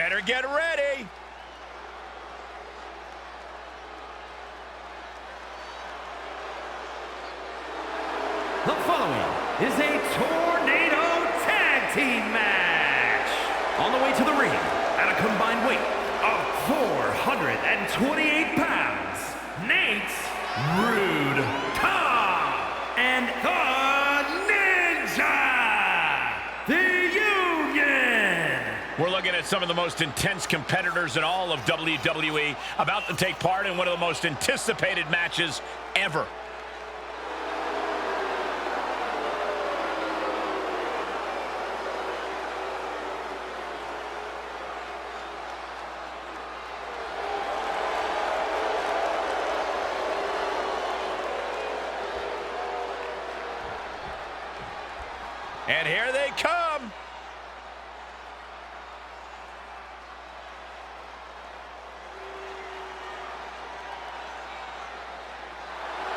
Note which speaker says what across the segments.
Speaker 1: better get ready.
Speaker 2: The following is a tornado tag team match. On the way to the ring, at a combined weight of 428 pounds, Nate's Rude Tom and the Ninja, the Union.
Speaker 1: We're looking at some of the most intense competitors in all of WWE about to take part in one of the most anticipated matches ever. And here they come.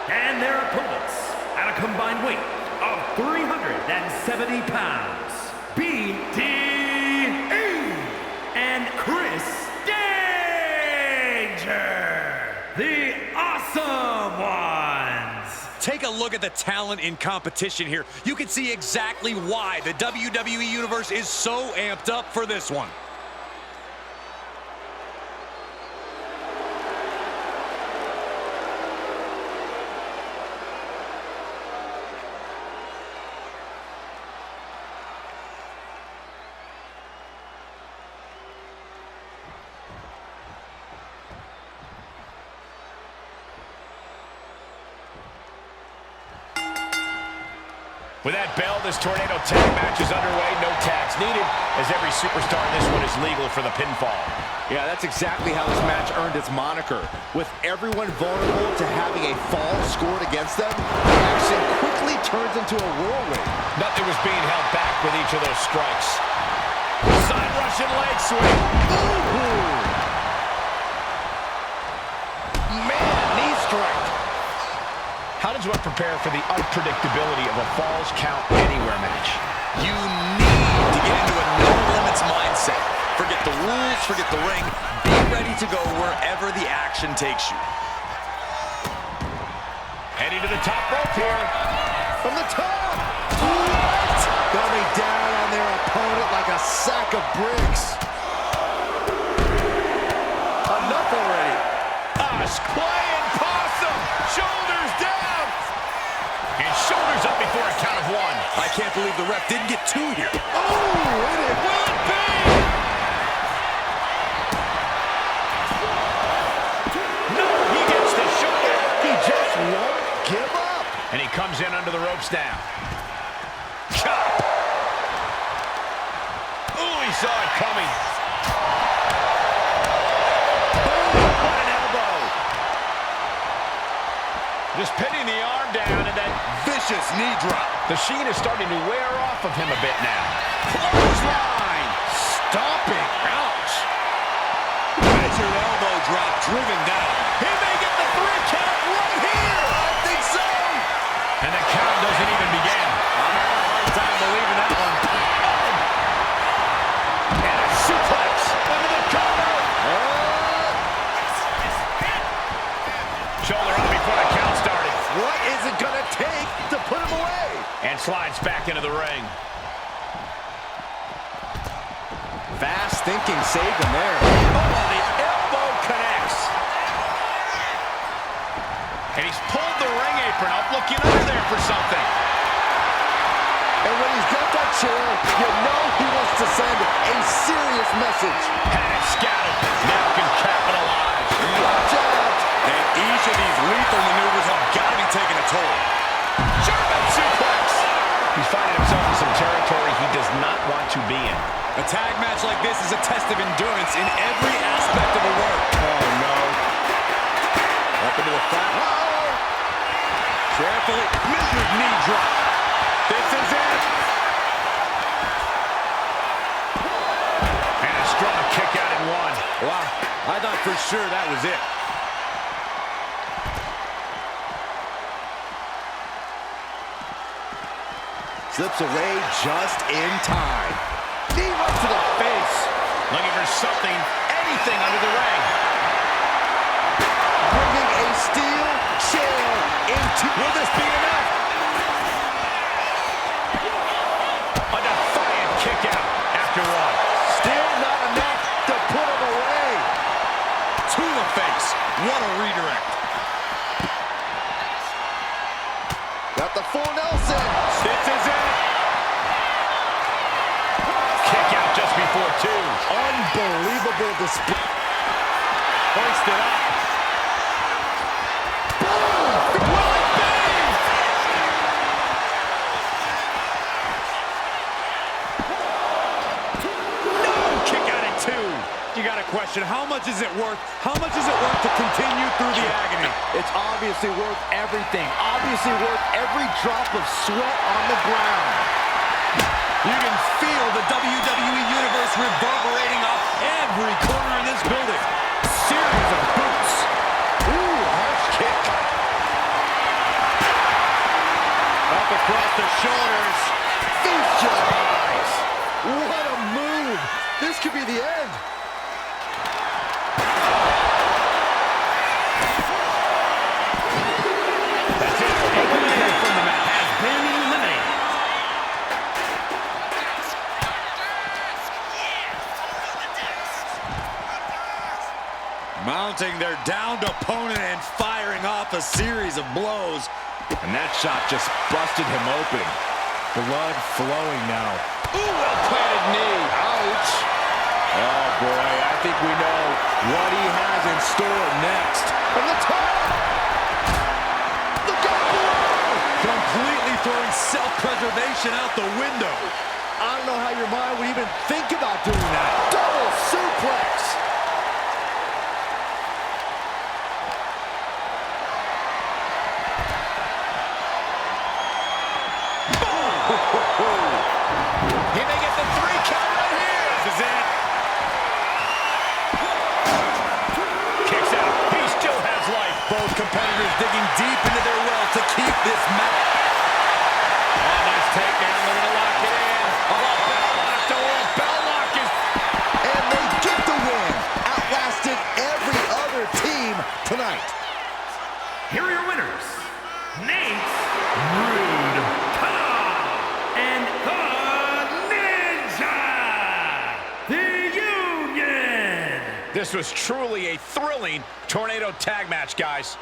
Speaker 2: And their opponents, at a combined weight of 370 pounds, BDE and Chris Danger, the Awesome Ones.
Speaker 3: Take a look at the talent in competition here. You can see exactly why the WWE Universe is so amped up for this one.
Speaker 1: With that bell, this tornado tag match is underway. No tags needed, as every superstar in this one is legal for the pinfall.
Speaker 4: Yeah, that's exactly how this match earned its moniker. With everyone vulnerable to having a fall scored against them, the action quickly turns into a whirlwind.
Speaker 1: Nothing was being held back with each of those strikes. Side Russian leg swing.
Speaker 4: Ooh. Man, knee strike.
Speaker 1: How does one prepare for the unpredictability of a Falls Count Anywhere match?
Speaker 3: You need to get into a no-limits mindset. Forget the rules, forget the ring. Be ready to go wherever the action takes you.
Speaker 1: Heading to the top rope here.
Speaker 4: From the top. What? Coming down on their opponent like a sack of bricks. Enough already.
Speaker 1: Playing possum. Shoulders down. And shoulders up before a count of one.
Speaker 3: I can't believe the ref didn't get two here.
Speaker 4: Oh, and it will be.
Speaker 1: No, he gets the shoulder.
Speaker 4: He just won't give up.
Speaker 1: And he comes in under the ropes now. Chop. Ooh, he saw it coming. Boom, what an elbow. Just pinning the arm down and then
Speaker 3: Vicious knee drop.
Speaker 1: the sheen is starting to wear off of him a bit now.
Speaker 3: Clothesline. Stomping. Ouch. Measured elbow drop driven down.
Speaker 1: He may get the 3 count right here.
Speaker 3: I think so.
Speaker 1: And the count doesn't even begin.
Speaker 3: I'm having a hard time believing that one.
Speaker 1: And a suplex into the cover. Shoulder up before the count started.
Speaker 4: What is it going to take to put him away?
Speaker 1: And slides back into the ring.
Speaker 4: Fast thinking saved him there.
Speaker 1: Oh, the elbow connects. And he's pulled the ring apron up, looking under there for something.
Speaker 4: And when he's got that chair, you know he wants to send a serious message.
Speaker 1: Had it scouted. Now can capitalize.
Speaker 4: Watch out.
Speaker 3: And each of these lethal maneuvers have got to be taking a toll.
Speaker 1: German suplex. He's finding himself in some territory he does not want to be in.
Speaker 3: A tag match like this is a test of endurance in every aspect of the work.
Speaker 4: Oh, no. Up into the front. Uh-oh.
Speaker 3: Carefully measured knee drop.
Speaker 1: This is it. And a strong kick out in one.
Speaker 3: Wow, I thought for sure that was it.
Speaker 4: Slips away just in time. Knee right to the face.
Speaker 1: Looking for something, anything under the ring.
Speaker 4: Bringing a steel chair into...
Speaker 1: Will this be enough? A defiant kick out after one.
Speaker 4: Still not enough to put him away.
Speaker 3: To the face. What a redirect.
Speaker 4: Got the full Nelson.
Speaker 1: This is it. Kick out just before two.
Speaker 4: Unbelievable display.
Speaker 1: Hoisted up.
Speaker 2: You got to question, how much is it worth? How much is it worth to continue through the agony?
Speaker 4: It's obviously worth everything. Obviously worth every drop of sweat on the ground.
Speaker 3: You can feel the WWE Universe reverberating off every corner in this building. Series of boots.
Speaker 4: Ooh, harsh kick.
Speaker 2: Up across the shoulders.
Speaker 4: Feast your eyes. What a move. This could be the end.
Speaker 3: Mounting their downed opponent and firing off a series of blows.
Speaker 1: And that shot just busted him open. Blood flowing now. Ooh, well-planted knee. Ouch. Oh, boy, I think we know what he has in store next.
Speaker 4: From the top. Look out below.
Speaker 3: Completely throwing self-preservation out the window.
Speaker 4: I don't know how your mind would even think about doing that. Double suplex.
Speaker 1: He may get the 3 count right here. This is it. Kicks out. He still has life.
Speaker 3: Both competitors digging deep into their well to keep this match.
Speaker 1: Oh, nice takedown. They're going to lock it in. Oh, bell lock. Oh, bell lock is...
Speaker 4: And they get the win. Outlasted every other team tonight.
Speaker 2: Here are your winners, Nate, Rude, and the Union.
Speaker 1: This was truly a thrilling tornado tag match, guys.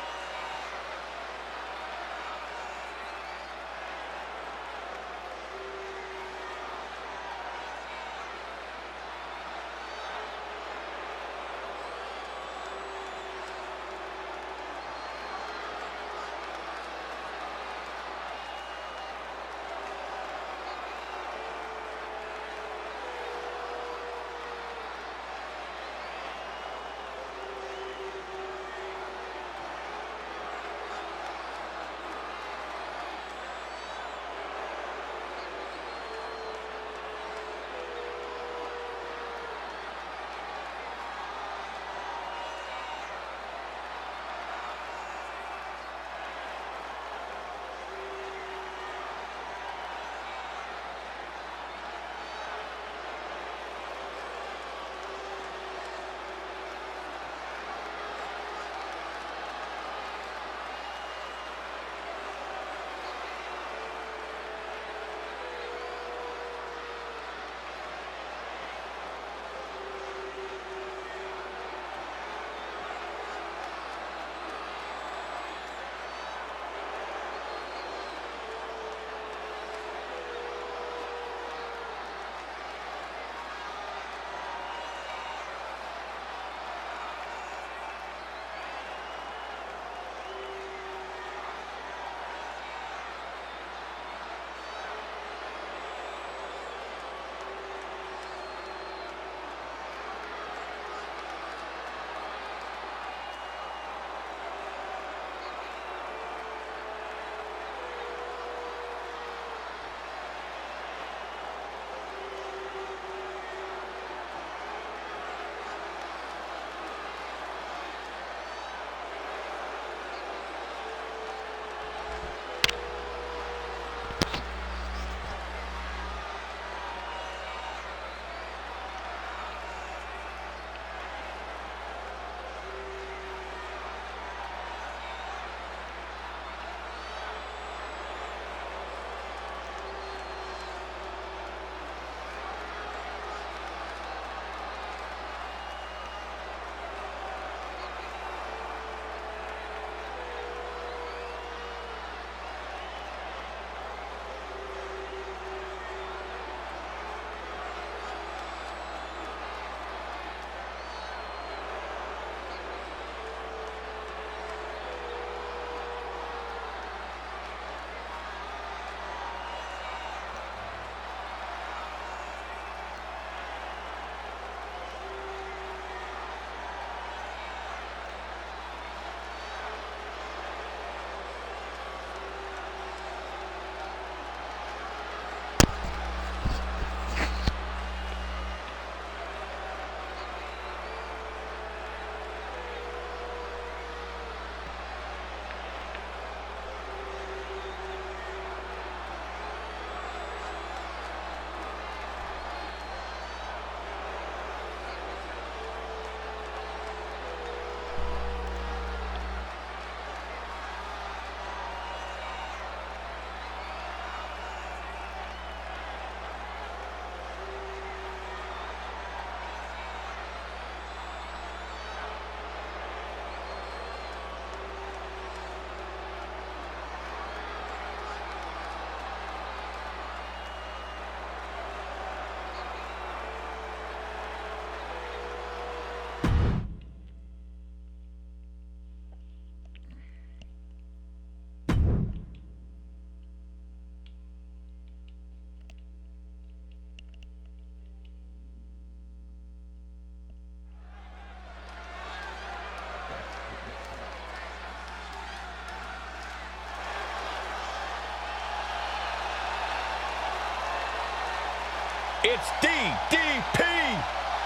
Speaker 1: It's DDP.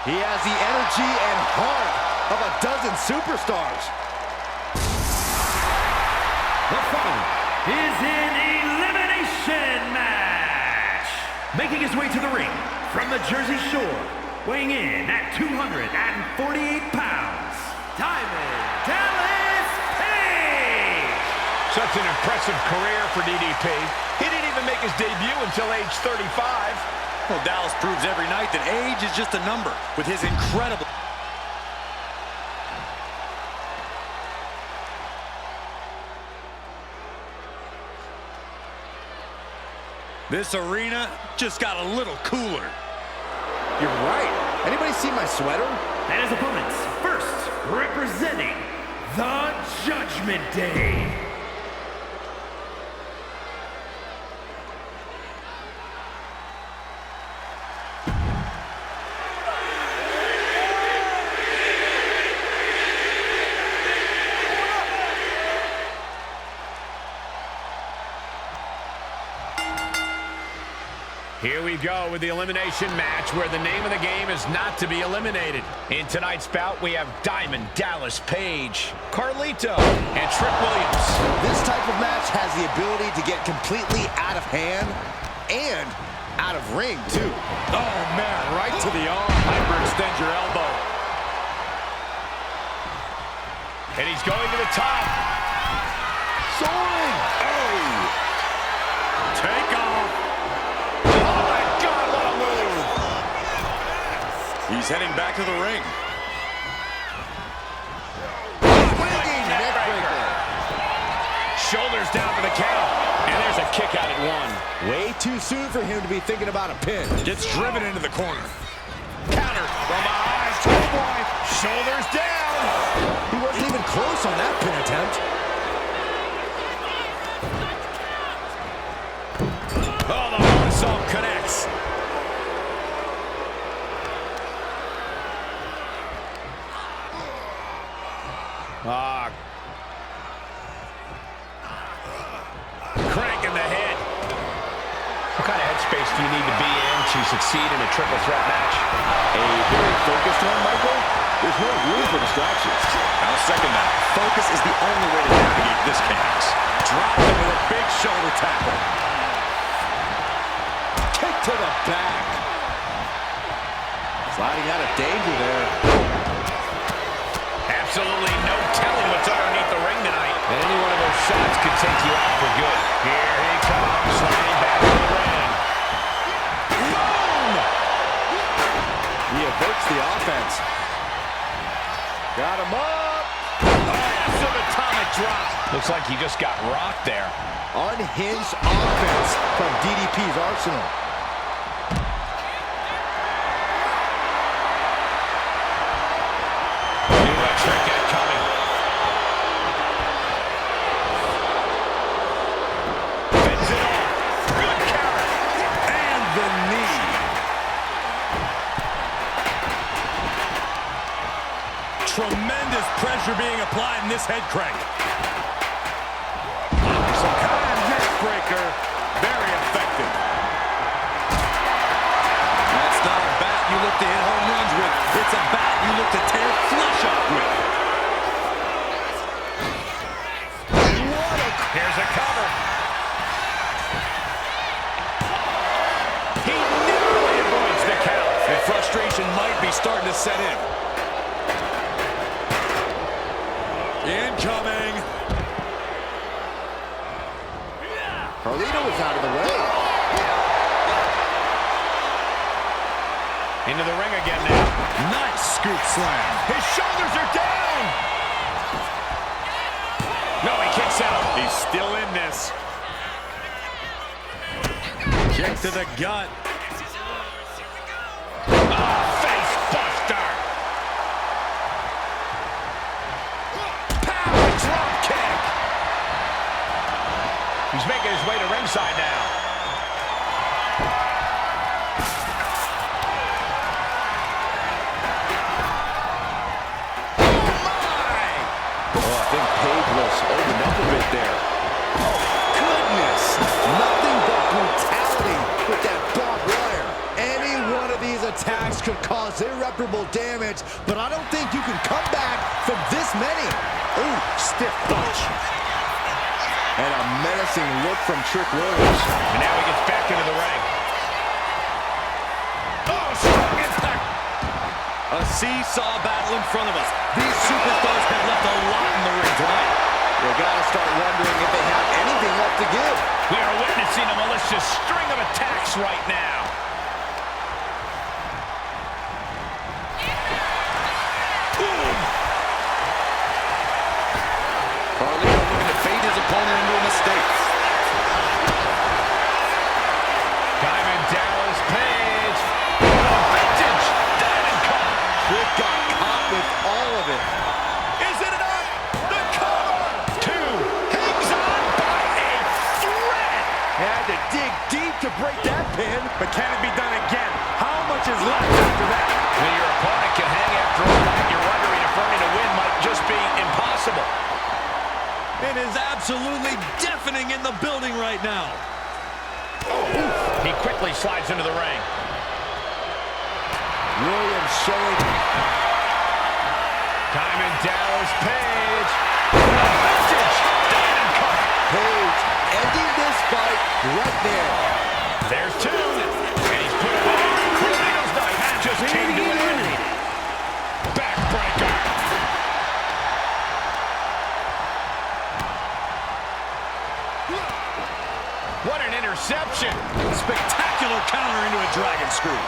Speaker 4: He has the energy and heart of a dozen superstars.
Speaker 2: The following is an elimination match. Making his way to the ring from the Jersey Shore, weighing in at 248 pounds, Diamond Dallas Page.
Speaker 1: Such an impressive career for DDP. He didn't even make his debut until age 35.
Speaker 3: Well, Dallas proves every night that age is just a number with his incredible... This arena just got a little cooler.
Speaker 4: You're right. Anybody see my sweater?
Speaker 2: And his opponents, first representing the Judgment Day.
Speaker 1: Here we go with the elimination match where the name of the game is not to be eliminated. In tonight's bout, we have Diamond Dallas Page, Carlito, and Trick Williams.
Speaker 4: This type of match has the ability to get completely out of hand and out of ring, too.
Speaker 1: Oh, man, right to the arm. Hyperextend your elbow. And he's going to the top.
Speaker 4: Soaring!
Speaker 1: Oh! Take off.
Speaker 3: He's heading back to the ring.
Speaker 4: Swinging neckbreaker.
Speaker 1: Shoulders down for the count. And there's a kick out at one.
Speaker 4: Way too soon for him to be thinking about a pin.
Speaker 3: Gets driven into the corner.
Speaker 1: Counter from behind. Two-point. Shoulders down.
Speaker 4: He wasn't even close on that pin attempt.
Speaker 1: Oh, the moonsault connects. Crank in the head. What kind of headspace do you need to be in to succeed in a triple threat match?
Speaker 4: A very focused one, Michael. There's no room for distractions.
Speaker 3: I'll second that. Focus is the only way to navigate this chaos.
Speaker 4: Dropped him with a big shoulder tackle. Kick to the back. Sliding out of danger there.
Speaker 1: Absolutely no telling what's underneath the ring tonight. And any one of those shots could take you out for good. Here he comes, sliding back to the ring. Boom!
Speaker 4: He averts the offense. Got him up.
Speaker 1: Oh, subatomic drop. Looks like he just got rocked there.
Speaker 4: Unhinged offense from DDP's arsenal.
Speaker 3: Tremendous pressure being applied in this head crank. Some kind of neck breaker. Very effective. That's not a bat you look to hit home runs with. It's a bat you look to tear flesh off with.
Speaker 1: Here's a cover. He narrowly avoids the count.
Speaker 3: And frustration might be starting to set in. Incoming.
Speaker 4: Carlito was out of the way.
Speaker 1: Into the ring again now.
Speaker 3: Nice scoop slam.
Speaker 1: His shoulders are down. No, he kicks out.
Speaker 3: He's still in this. Kick to the gut.
Speaker 1: Face buster. Power drop kick. He's making his way to ringside now.
Speaker 4: Opened up a bit there. Oh, goodness. Nothing but brutality with that barbed wire. Any attacks could cause irreparable damage, but I don't think you can come back from this many. Ooh, stiff punch. And a menacing look from Trick Williams.
Speaker 1: And now he gets back into the ring. Oh, strong impact.
Speaker 3: A seesaw battle in front of us. These superstars have left a lot in the ring tonight.
Speaker 4: You gotta start wondering if they have anything left to give.
Speaker 1: We are witnessing a malicious string of attacks right now.
Speaker 3: Carlito looking to bait his opponent into a mistake.
Speaker 1: Diamond Dallas Page. Vintage Diamond Cutter.
Speaker 4: Trick got caught with all of it.
Speaker 1: Is it enough? The cover. Two. Hangs on by a thread.
Speaker 4: Had to dig deep to break that pin.
Speaker 1: But can it be done again? How much is left after that? When your opponent can hang after all that, you're wondering if earning a win might just be impossible.
Speaker 3: It is absolutely deafening in the building right now.
Speaker 1: He quickly slides into the ring.
Speaker 4: Williams showing.
Speaker 1: Diamond Dallas Page. Vintage Diamond Cutter.
Speaker 4: Page ending this fight right there.
Speaker 1: There's two. And he's put away. Carlito's knife just came to an end. Backbreaker. What an interception.
Speaker 3: Spectacular counter into a dragon screw.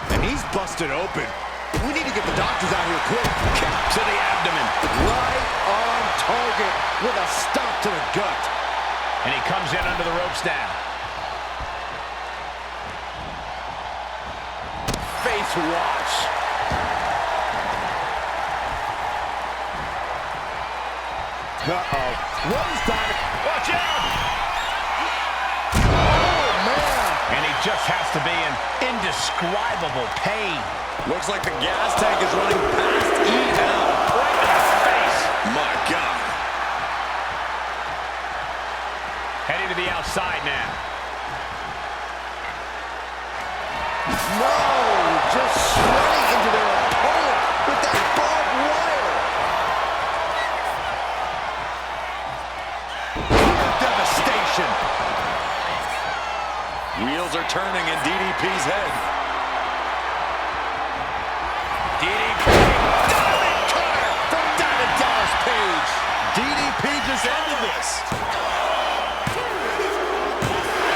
Speaker 4: And he's busted open. We need to get the doctors out here quick.
Speaker 1: Kick to the abdomen.
Speaker 4: Right on target with a stop to the gut.
Speaker 1: And he comes in under the ropes now. Face wash.
Speaker 4: Uh-oh. What is that?
Speaker 1: Watch out!
Speaker 4: Oh, man.
Speaker 1: And he just has to be in indescribable pain.
Speaker 3: Looks like the gas tank is running past E now.
Speaker 1: Right in the face.
Speaker 3: My God.
Speaker 1: Heading to the outside now.
Speaker 4: No, just shredding into their opponent with that barbed wire. Pure devastation.
Speaker 3: Wheels are turning in DDP's head.
Speaker 1: DDP.
Speaker 4: Diamond cutter from Diamond Dallas Page.
Speaker 3: DDP just ended this.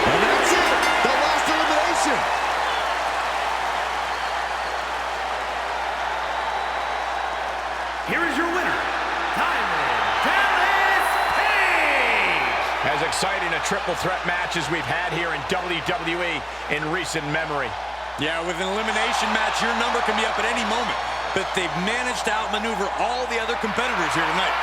Speaker 4: And that's it. The last elimination.
Speaker 2: Here is your winner, Diamond Dallas Page.
Speaker 1: As exciting a triple threat match as we've had here in WWE in recent memory.
Speaker 3: Yeah, with an elimination match, your number can be up at any moment. But they've managed to outmaneuver all the other competitors here tonight.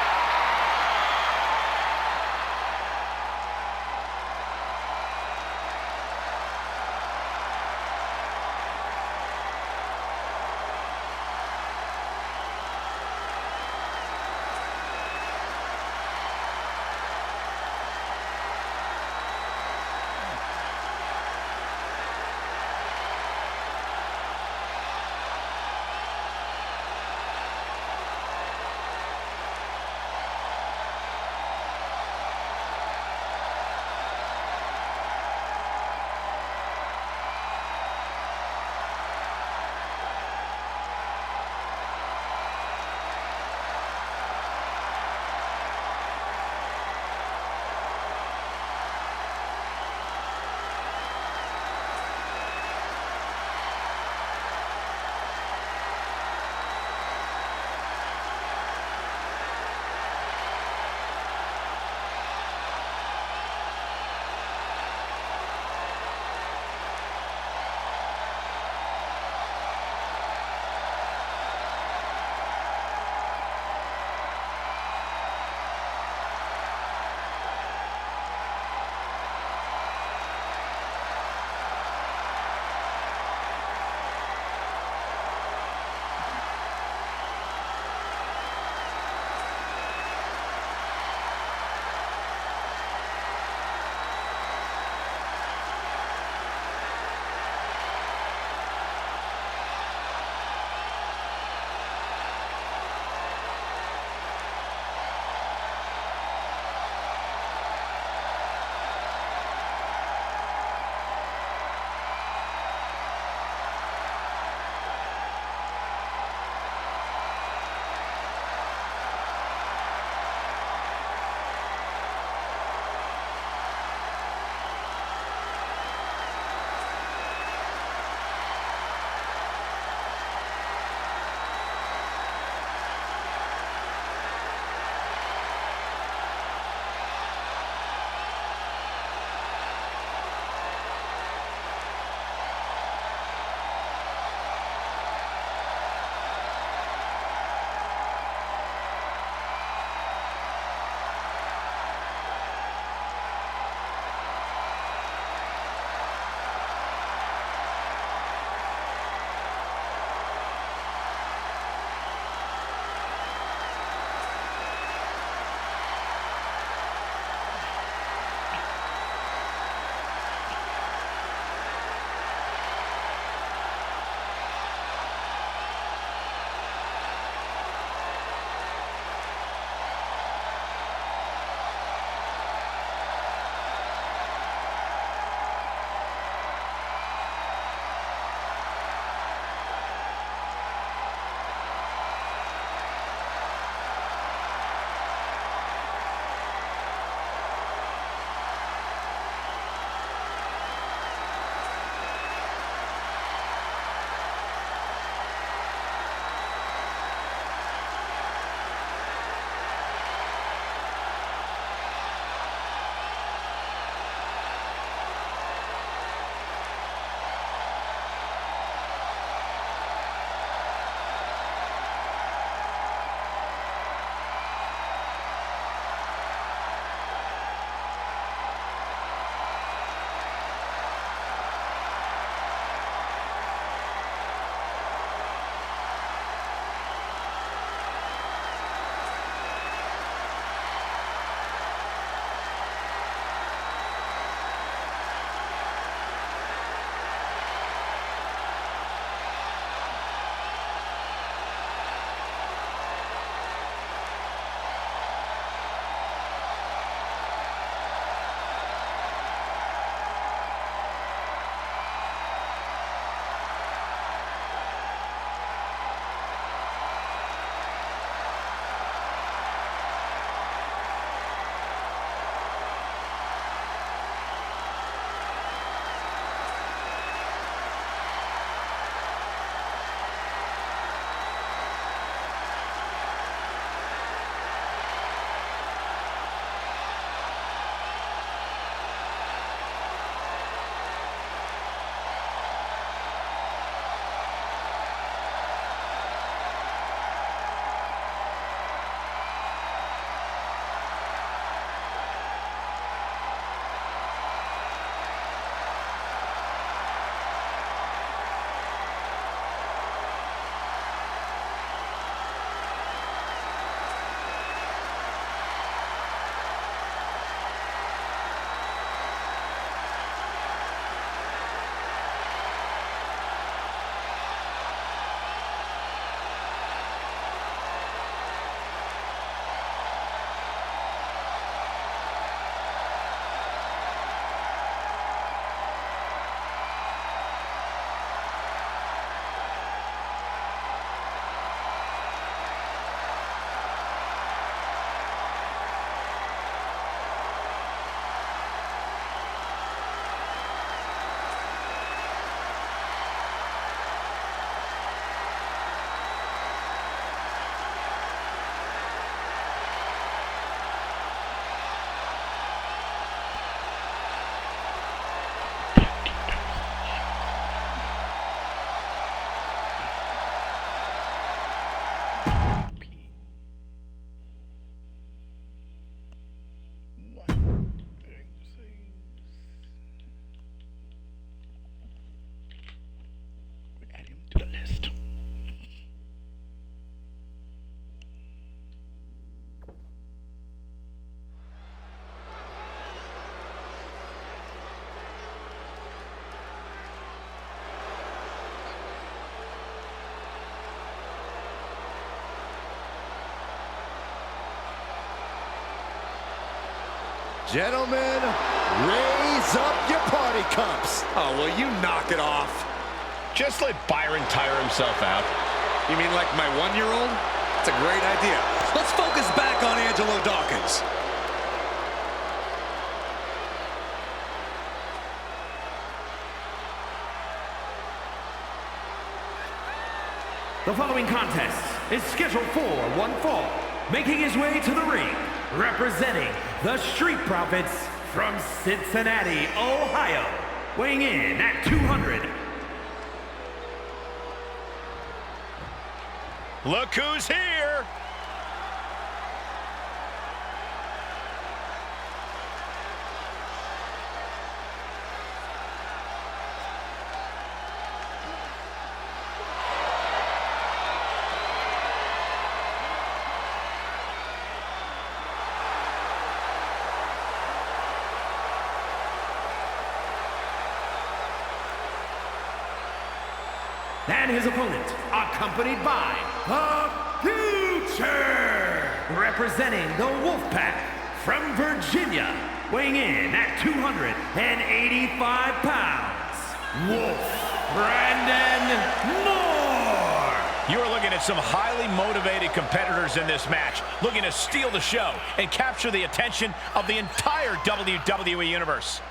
Speaker 4: Gentlemen, raise up your party cups.
Speaker 3: Oh, will you knock it off?
Speaker 1: Just let Byron tire himself out.
Speaker 3: You mean like my 1-year-old? That's a great idea. Let's focus back on Angelo Dawkins.
Speaker 2: The following contest is scheduled for one fall. Making his way to the ring, representing the Street Profits from Cincinnati, Ohio. Weighing in at 200.
Speaker 1: Look who's here!
Speaker 2: And his opponent, accompanied by the Future, representing the Wolfpack from Virginia, weighing in at 285 pounds, Wolf Brandon Moore.
Speaker 1: You are looking at some highly motivated competitors in this match, looking to steal the show and capture the attention of the entire WWE Universe.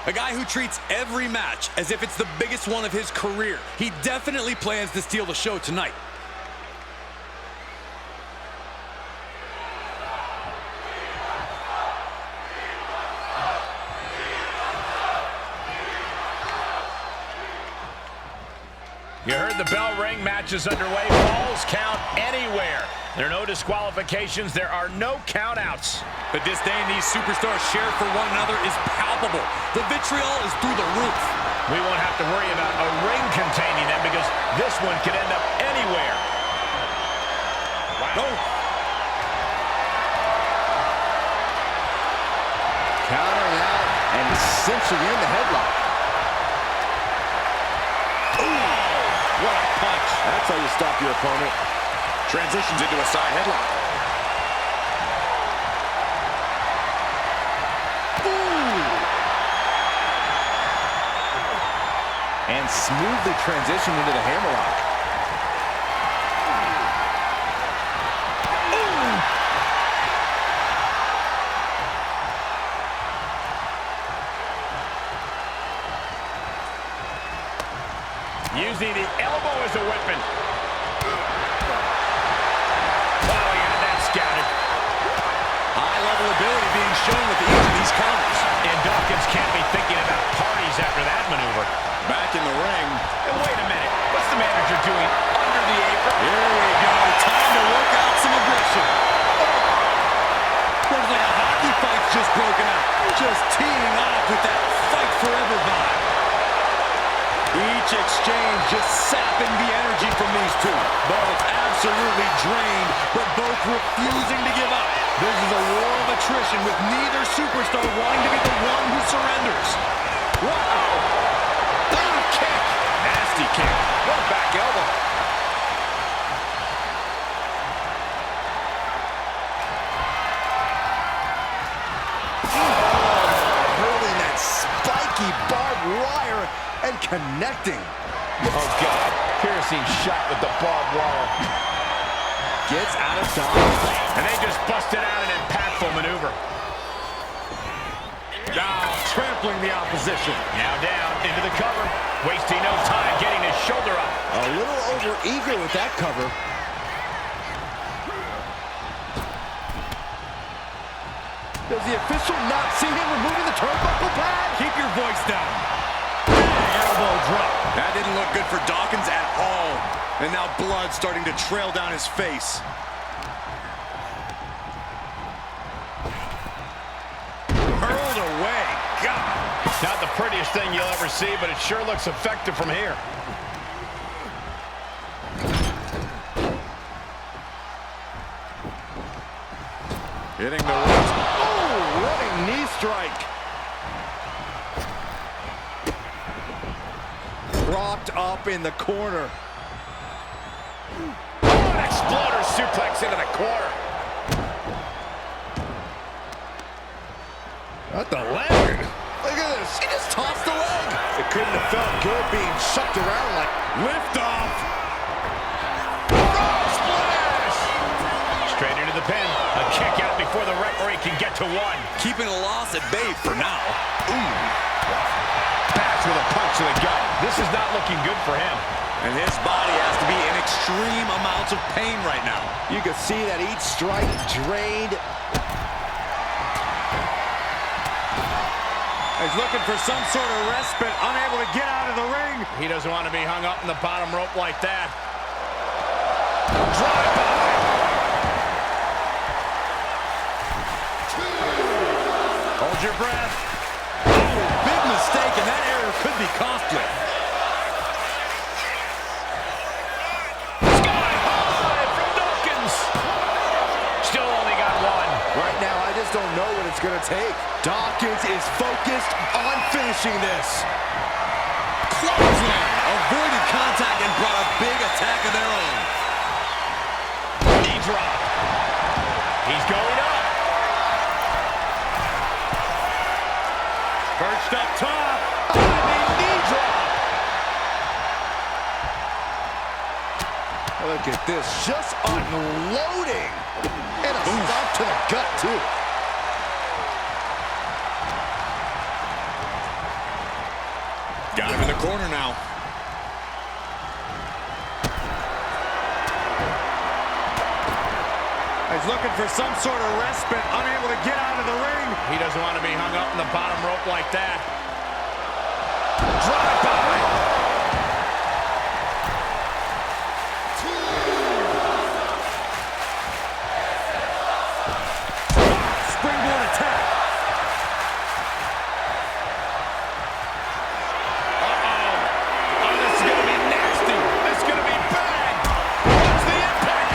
Speaker 3: A guy who treats every match as if it's the biggest one of his career. He definitely plans to steal the show tonight.
Speaker 1: You heard the bell ring, match is underway, falls count anywhere. There are no disqualifications, there are no countouts.
Speaker 3: The disdain these superstars share for one another is palpable. The vitriol is through the roof.
Speaker 1: We won't have to worry about a ring containing them because this one could end up anywhere.
Speaker 3: Wow.
Speaker 4: Countering out and cinching in the headlock.
Speaker 3: What a punch.
Speaker 4: That's how you stop your opponent.
Speaker 3: Transitions into a side headlock.
Speaker 4: And smoothly transitioned into the hammerlock.
Speaker 1: Using the elbow as a weapon. Oh, he had that scouted.
Speaker 3: High-level ability being shown with each of these counters.
Speaker 1: And Dawkins can't be thinking about parties after that maneuver.
Speaker 3: Back in the ring.
Speaker 1: And wait a minute, what's the manager doing under the apron?
Speaker 3: Here we go. Time to work out some aggression. Looks like a hockey fight's just broken out. Just teeing off with that fight forever vibe. Each exchange just sapping the energy from these two. Both absolutely drained, but both refusing to give up. This is a war of attrition with neither superstar wanting to be the one who surrenders. Wow!
Speaker 1: Kick! Nasty kick. What a back elbow.
Speaker 4: Hurling that spiky barbed wire and connecting.
Speaker 1: Oh, God. Piercing shot with the barbed wire.
Speaker 4: Gets out of dodge.
Speaker 1: And they just busted out an impactful maneuver.
Speaker 3: Now trampling the opposition.
Speaker 1: Now down into the cover. Wasting no time getting his shoulder up.
Speaker 4: A little over-eager with that cover. Does the official not see him removing the turnbuckle pad?
Speaker 3: Keep your voice down. Elbow drop. That didn't look good for Dawkins at all. And now blood starting to trail down his face. Hurled away. God.
Speaker 1: Not the prettiest thing you'll ever see, but it sure looks effective from here.
Speaker 3: Hitting the ropes.
Speaker 4: Oh, running knee strike. Propped up in the corner.
Speaker 1: Oh, an exploder suplex into the corner.
Speaker 4: What the leg? Look at this. He just tossed the leg. It couldn't have felt good being shucked around like
Speaker 3: Lift off.
Speaker 1: Frog splash. Straight into the pin. A kick out before the referee can get to one.
Speaker 3: Keeping a loss at bay for now.
Speaker 1: Ooh. Pass with a punch to the gut. This is not looking good for him.
Speaker 3: And his body has to be in extreme amounts of pain right now.
Speaker 4: you can see that each strike drained.
Speaker 3: He's looking for some sort of respite, unable to get out of the ring.
Speaker 1: He doesn't want to be hung up in the bottom rope like that. Drive-by.
Speaker 3: Hold your breath. Oh, big mistake, and that error could be costly.
Speaker 1: Sky high from Dawkins. Still only got one.
Speaker 4: Right now, I just don't know what it's going to take. Dawkins is focused on finishing this.
Speaker 3: Clothesline. Avoided contact and brought a big attack of their own.
Speaker 1: Knee drop. He's going up.
Speaker 3: Perched up top.
Speaker 1: Knee drop.
Speaker 4: Look at this, just unloading. And a stop to the gut, too.
Speaker 3: Got him in the corner now. He's looking for some sort of respite, unable to get out of the ring.
Speaker 1: He doesn't want to be hung up in the bottom rope like that. Drive-by.
Speaker 3: Springboard attack.
Speaker 1: Uh-oh. Oh, this is going to be nasty. This is going to be bad. What's the impact?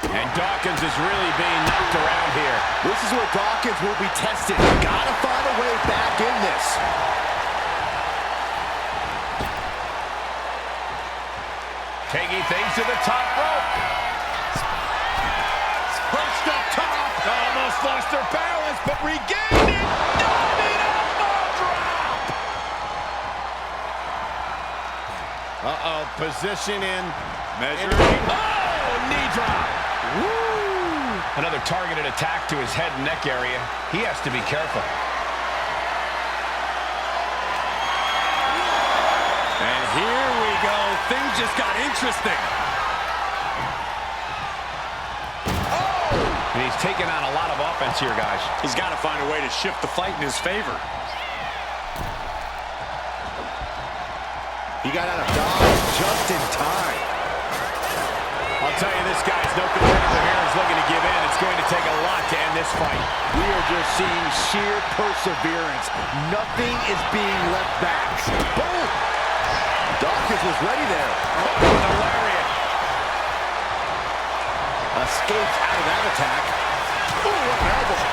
Speaker 1: And Dawkins is really being knocked around here.
Speaker 4: This is where Dawkins will be tested. Gotta find a way back in this.
Speaker 1: Taking things to the top rope. Perched up top. Almost lost their balance, but regained it. Diving elbow drop. Uh-oh, position in.
Speaker 3: Measuring.
Speaker 1: Oh, knee drop. Woo! Another targeted attack to his head and neck area. He has to be careful.
Speaker 3: And here we go. Things just got interesting.
Speaker 1: And he's taking on a lot of offense here, guys.
Speaker 3: He's got to find a way to shift the fight in his favor.
Speaker 4: He got out of dodge just in time.
Speaker 1: I'll tell you, this guy's no competitor here. He's looking to give in. It's going to take a lot to end this fight.
Speaker 4: We are just seeing sheer perseverance. Nothing is being left back. Boom! Dawkins was ready there.
Speaker 1: Oh, with a lariat.
Speaker 4: Escapes out of that attack. Ooh, what an elbow.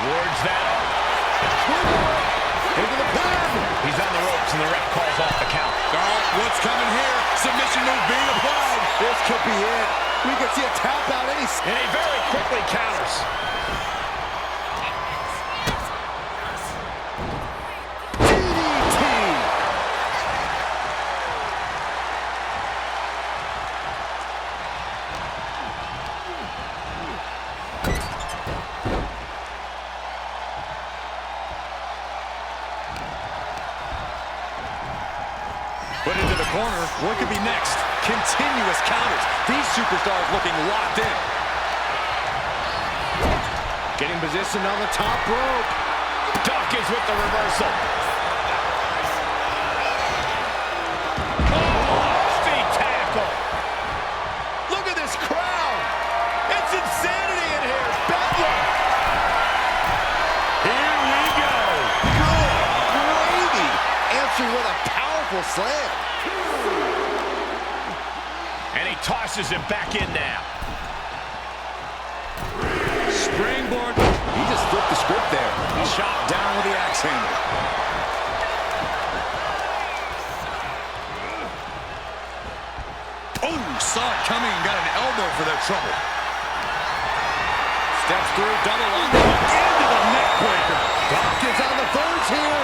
Speaker 1: Wards that up.
Speaker 4: Into the pin.
Speaker 1: He's on the ropes, and the ref calls off the count.
Speaker 3: Oh, what's coming here? Submission move being applied.
Speaker 4: This could be it. We could see a tap out any...
Speaker 1: And he very quickly counters.
Speaker 4: DDT.
Speaker 3: Put into the corner. What could be next? Continuous counters. These superstars looking locked in.
Speaker 4: Getting positioned on the top rope.
Speaker 1: Dawkins with the reversal. Oh, feet tackle.
Speaker 4: Look at this crowd. powerful slam.
Speaker 1: And he tosses him back in now.
Speaker 3: Springboard.
Speaker 4: He just flipped the script there.
Speaker 3: Chopped down with the axe handle. Oh, saw it coming and got an elbow for their trouble. Steps through, double under, into the neck breaker.
Speaker 4: Dawkins on the verge here.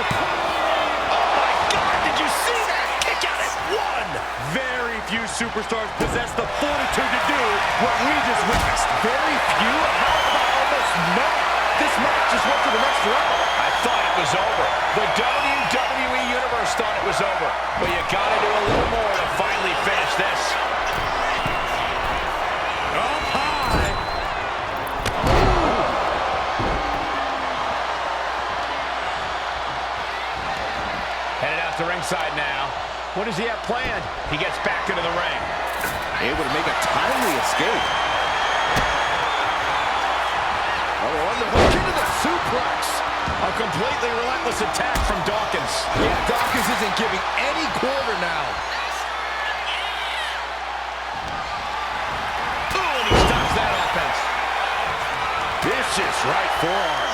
Speaker 1: Oh my God, did you see that? Kick out at one.
Speaker 3: Very few superstars possess the fortitude to do what we just witnessed.
Speaker 4: Very few. How about almost none? This match just went to the next level.
Speaker 1: I thought it was over. The WWE Universe thought it was over. But you gotta do a little more to finally finish this.
Speaker 3: Up high.
Speaker 1: Headed out to ringside now. What does he have planned? He gets back into the ring.
Speaker 4: Able to make a timely escape. Oh, on the hook into the suplex.
Speaker 1: A completely relentless attack from Dawkins.
Speaker 4: Yeah, Dawkins isn't giving any quarter now.
Speaker 1: Ooh, and he stops that offense.
Speaker 3: Vicious right forearm.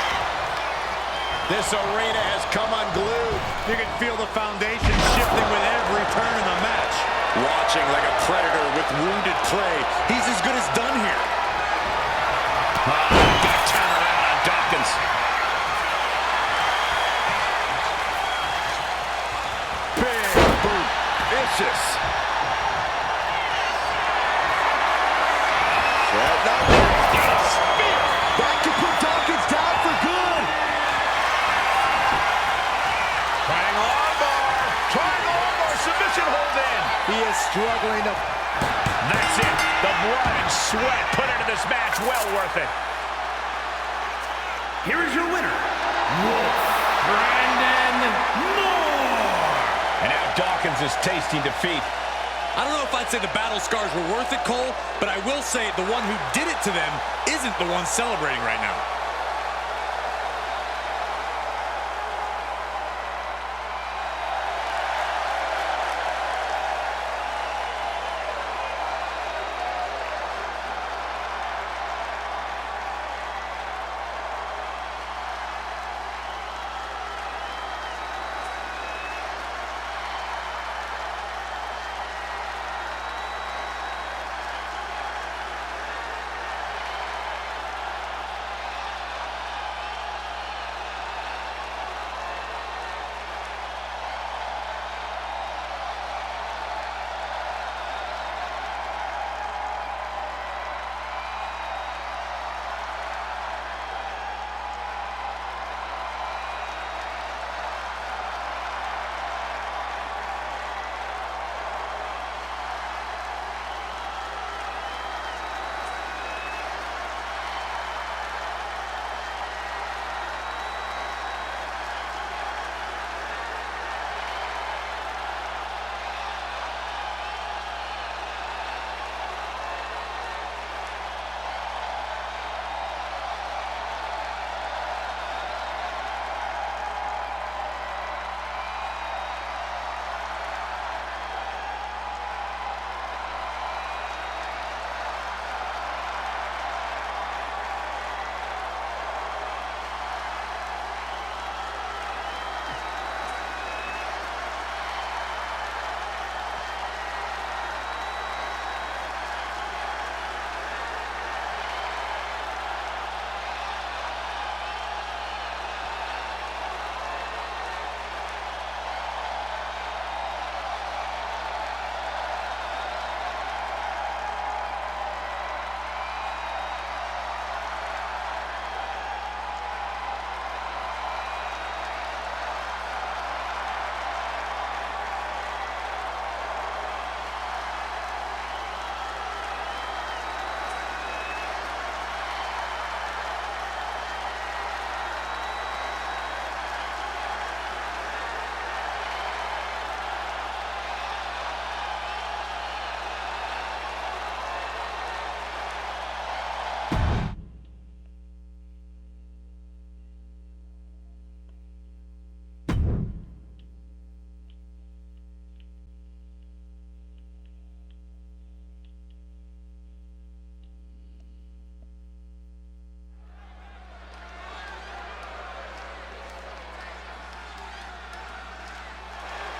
Speaker 3: This arena has come unglued. You can feel the foundation shifting with every turn in the match. Watching like a predator with wounded prey. He's as good as done here.
Speaker 1: Good turnaround on Dawkins.
Speaker 3: Big boot. Vicious.
Speaker 4: That could put Dawkins down for good.
Speaker 1: Triangle armbar, submission hold in.
Speaker 4: He is struggling to...
Speaker 1: That's it. The blood and sweat put into this match, well worth it.
Speaker 2: Here is your winner, Brandon Moore.
Speaker 1: And now Dawkins is tasting defeat.
Speaker 3: I don't know if I'd say the battle scars were worth it, Cole, but I will say the one who did it to them isn't the one celebrating right now.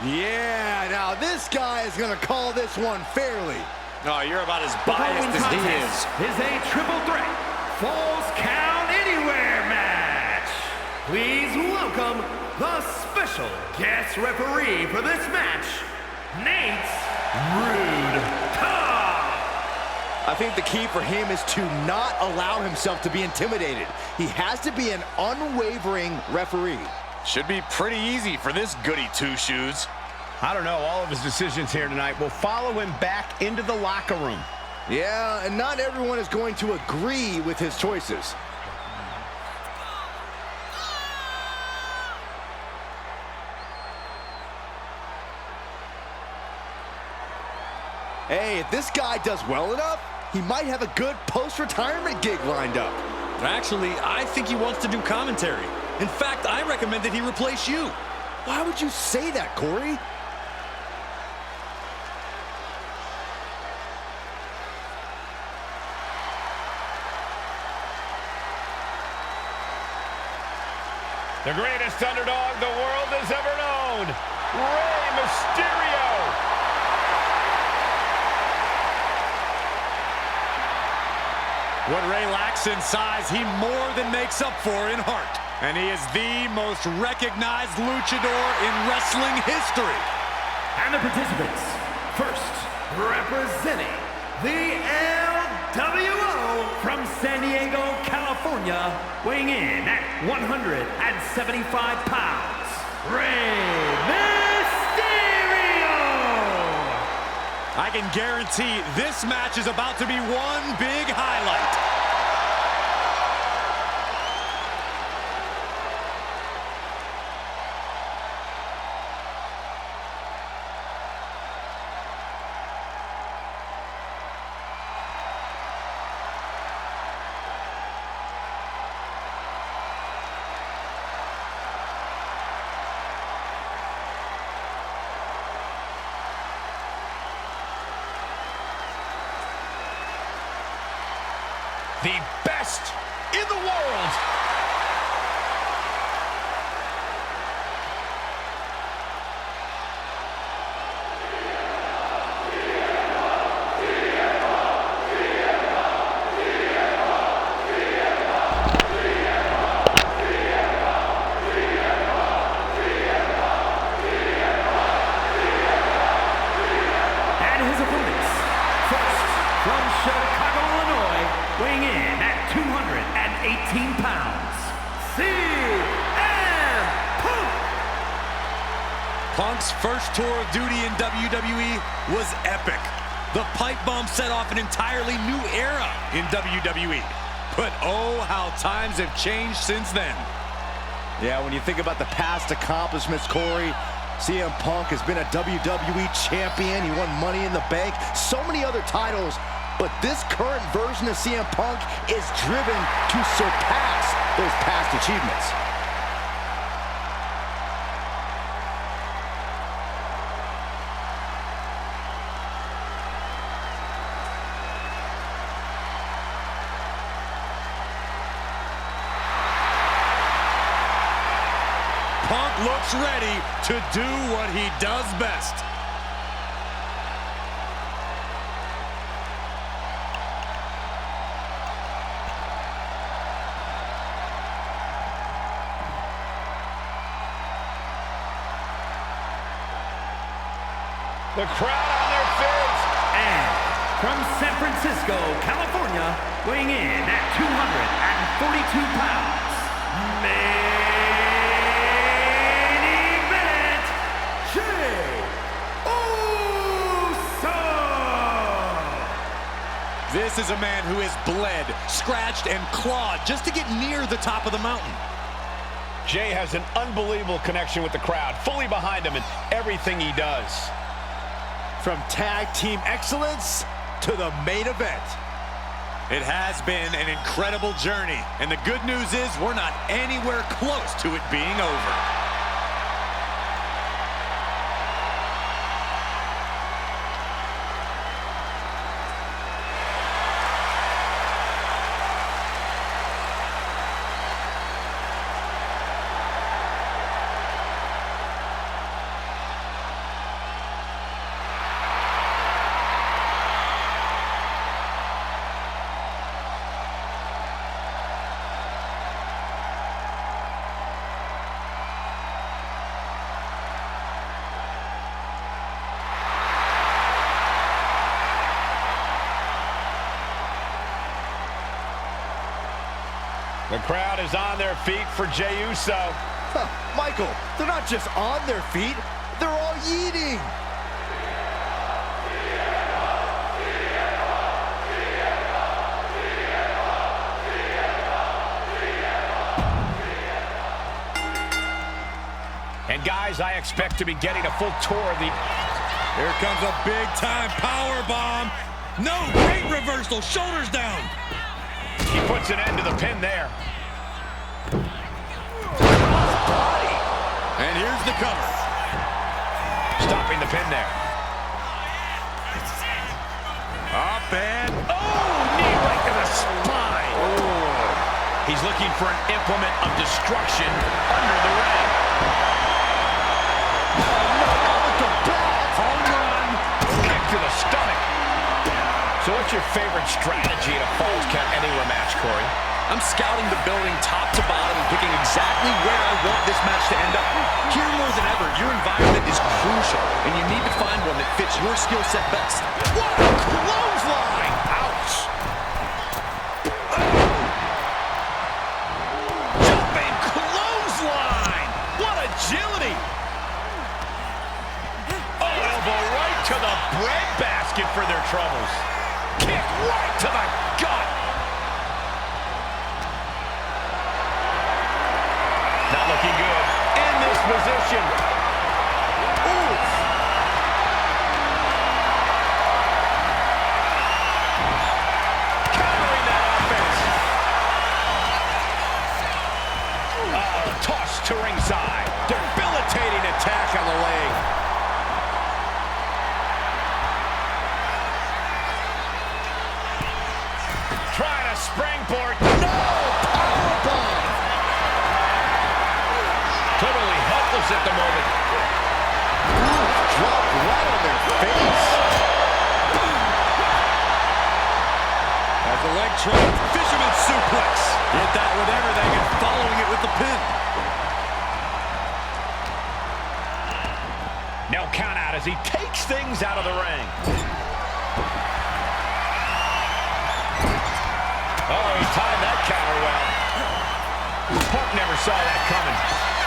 Speaker 4: Yeah, now this guy is going to call this one fairly.
Speaker 3: Oh, you're about as biased as he is.
Speaker 2: Is a triple threat Falls Count Anywhere match. Please welcome the special guest referee for this match, Nate's Rude Tom.
Speaker 4: I think the key for him is to not allow himself to be intimidated. He has to be an unwavering referee.
Speaker 3: Should be pretty easy for this goody two-shoes.
Speaker 5: I don't know, all of his decisions here tonight will follow him back into the locker room.
Speaker 4: Yeah, and not everyone is going to agree with his choices. Hey, if this guy does well enough, he might have a good post-retirement gig lined up.
Speaker 3: Actually, I think he wants to do commentary. In fact, I recommend that he replace you.
Speaker 4: Why would you say that, Corey?
Speaker 5: The greatest underdog the world has ever known, Rey Mysterio.
Speaker 3: What Rey lacks in size, he more than makes up for in heart. And he is the most recognized luchador in wrestling history.
Speaker 2: And the participants, first, representing the LWO from San Diego, California, weighing in at 175 pounds, Rey Mysterio!
Speaker 3: I can guarantee this match is about to be one big highlight.
Speaker 5: The best in the world.
Speaker 2: And his opponents, first, from Chicago, Illinois, weighing in at 218 pounds, CM Punk!
Speaker 3: Punk's first tour of duty in WWE was epic. The pipe bomb set off an entirely new era in WWE. But oh, how times have changed since then.
Speaker 4: Yeah, when you think about the past accomplishments, Corey, CM Punk has been a WWE champion. He won Money in the Bank, so many other titles. But this current version of CM Punk is driven to surpass those past achievements.
Speaker 3: Punk looks ready to do what he does best.
Speaker 5: The crowd on their feet.
Speaker 2: And from San Francisco, California, weighing in at 242 pounds, main event, Jey Uso!
Speaker 3: This is a man who has bled, scratched, and clawed just to get near the top of the mountain.
Speaker 5: Jey has an unbelievable connection with the crowd, fully behind him in everything he does.
Speaker 4: From tag team excellence to the main event.
Speaker 3: It has been an incredible journey, and the good news is we're not anywhere close to it being over.
Speaker 5: The crowd is on their feet for Jey Uso.
Speaker 4: Huh, Michael, they're not just on their feet, they're all yeeting.
Speaker 5: And guys, I expect to be getting a full tour of the...
Speaker 3: Here comes a big-time power bomb. No, great reversal, shoulders down.
Speaker 5: He puts an end to the pin there.
Speaker 3: And here's the cover.
Speaker 5: Stopping the pin there.
Speaker 3: Up and...
Speaker 5: Oh, knee right to the spine. Oh. He's looking for an implement of destruction under the ring. Home run. Kick to the stomach. So what's your favorite strategy in a Falls Count Anywhere match, Corey?
Speaker 3: I'm scouting the building top to bottom and picking exactly where I want this match to end up. Here more than ever, your environment is crucial, and you need to find one that fits your skill set best.
Speaker 5: What a clothesline! Ouch! Jumping clothesline! What agility! Oh, elbow right to the breadbasket for their troubles. Kick right to the gut. Not looking good in this position. Oof. Countering that offense. Toss to ringside. Debilitating attack on the leg. Trying to springboard. No! Powerbomb! Totally helpless at the moment.
Speaker 4: Dropped right on their face.
Speaker 3: As the leg trap, fisherman suplex. Hit that with everything and following it with the pin.
Speaker 5: No count out as he takes things out of the ring. Oh, he timed that counter well. Punk never saw that coming.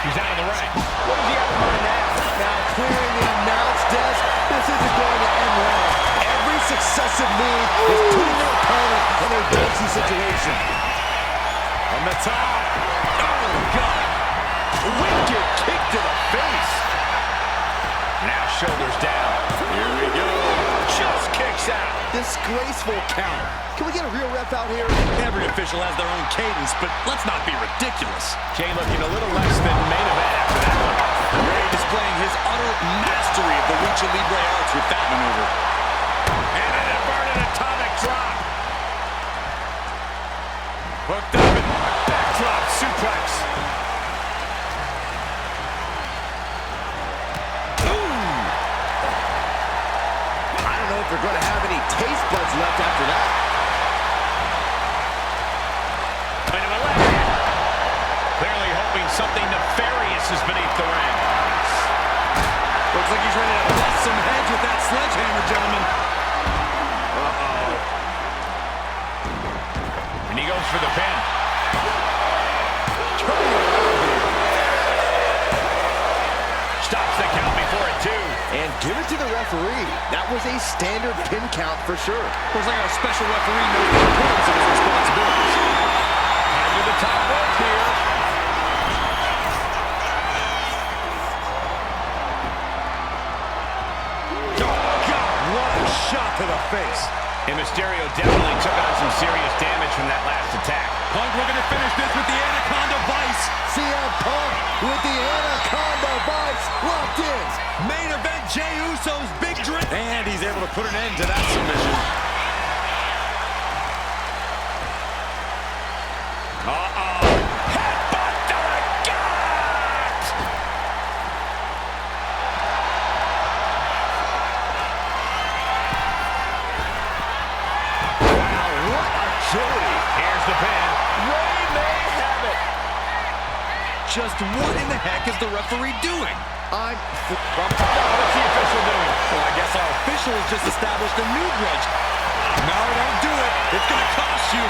Speaker 5: He's out of the ring. What does he have in mind now?
Speaker 4: Now clearing the announce desk. This isn't going to end well. Every successive move is putting their opponent in a dicey situation.
Speaker 3: From the top. Oh, God.
Speaker 5: Wicked kick to the face. Now shoulders down. Here we go. Just kicks out.
Speaker 4: Disgraceful counter. Can we get a real ref out here?
Speaker 3: Every official has their own cadence, but let's not be ridiculous.
Speaker 5: Jay looking a little less than main event after that one.
Speaker 3: Ray displaying his utter mastery of the Lucha Libre arts with that maneuver.
Speaker 5: And an inverted atomic drop.
Speaker 3: Hooked up and
Speaker 5: Backdrop suplex.
Speaker 4: I don't know if they're going to have any taste buds left after that.
Speaker 5: Into the left hand. Clearly hoping something nefarious is beneath the ring.
Speaker 3: looks like he's ready to bust some heads with that sledgehammer, gentlemen.
Speaker 5: And he goes for the pin. Stops the count before a 2.
Speaker 4: And give it to the referee. That was a standard pin count for sure.
Speaker 3: Looks like our special referee knows the importance of his responsibilities.
Speaker 5: And to the top rope here.
Speaker 3: Oh, God, what a shot to the face.
Speaker 5: And Mysterio definitely took on some serious damage from that last attack.
Speaker 3: Punk looking to finish this with the Anaconda Vice.
Speaker 4: CM Punk with the Anaconda Vice locked in.
Speaker 3: Main event, Jey Uso's big drink. And he's able to put an end to that submission.
Speaker 5: Uh-oh. Headbutt to the gut! Wow, what agility. Here's the pin. Ray may have it.
Speaker 3: Just what in the heck is the referee doing?
Speaker 5: What's the official doing?
Speaker 3: Well, I guess our official has just established a new grudge. No, don't do it. It's going to cost you.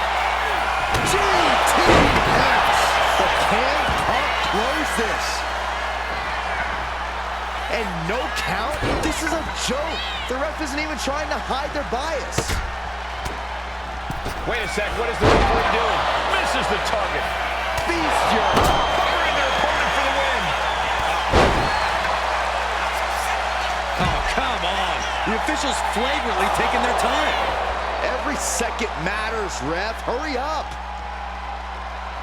Speaker 4: GTVW. Can Punk close this? And no count? This is a joke. The ref isn't even trying to hide their bias.
Speaker 1: Wait a sec, what is the referee doing? Misses the target.
Speaker 4: Feast your...
Speaker 1: Firing their opponent for the win.
Speaker 3: Oh, come on. The officials flagrantly taking their time.
Speaker 4: Every second matters, ref. Hurry up.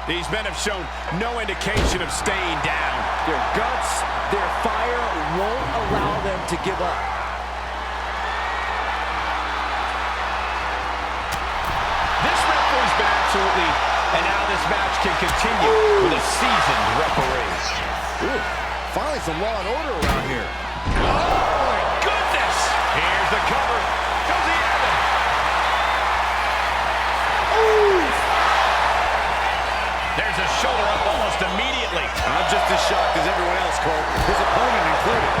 Speaker 1: These men have shown no indication of staying down.
Speaker 4: Their guts, their fire won't allow them to give up.
Speaker 1: This referee's been absolutely, and now this match can continue with a seasoned referee.
Speaker 4: Ooh, finally some law and order around here.
Speaker 1: Oh my goodness! Here's the cover. Does he have it?
Speaker 4: Ooh!
Speaker 1: There's a shoulder up almost immediately.
Speaker 4: I'm just as shocked as everyone else, Cole. His opponent included.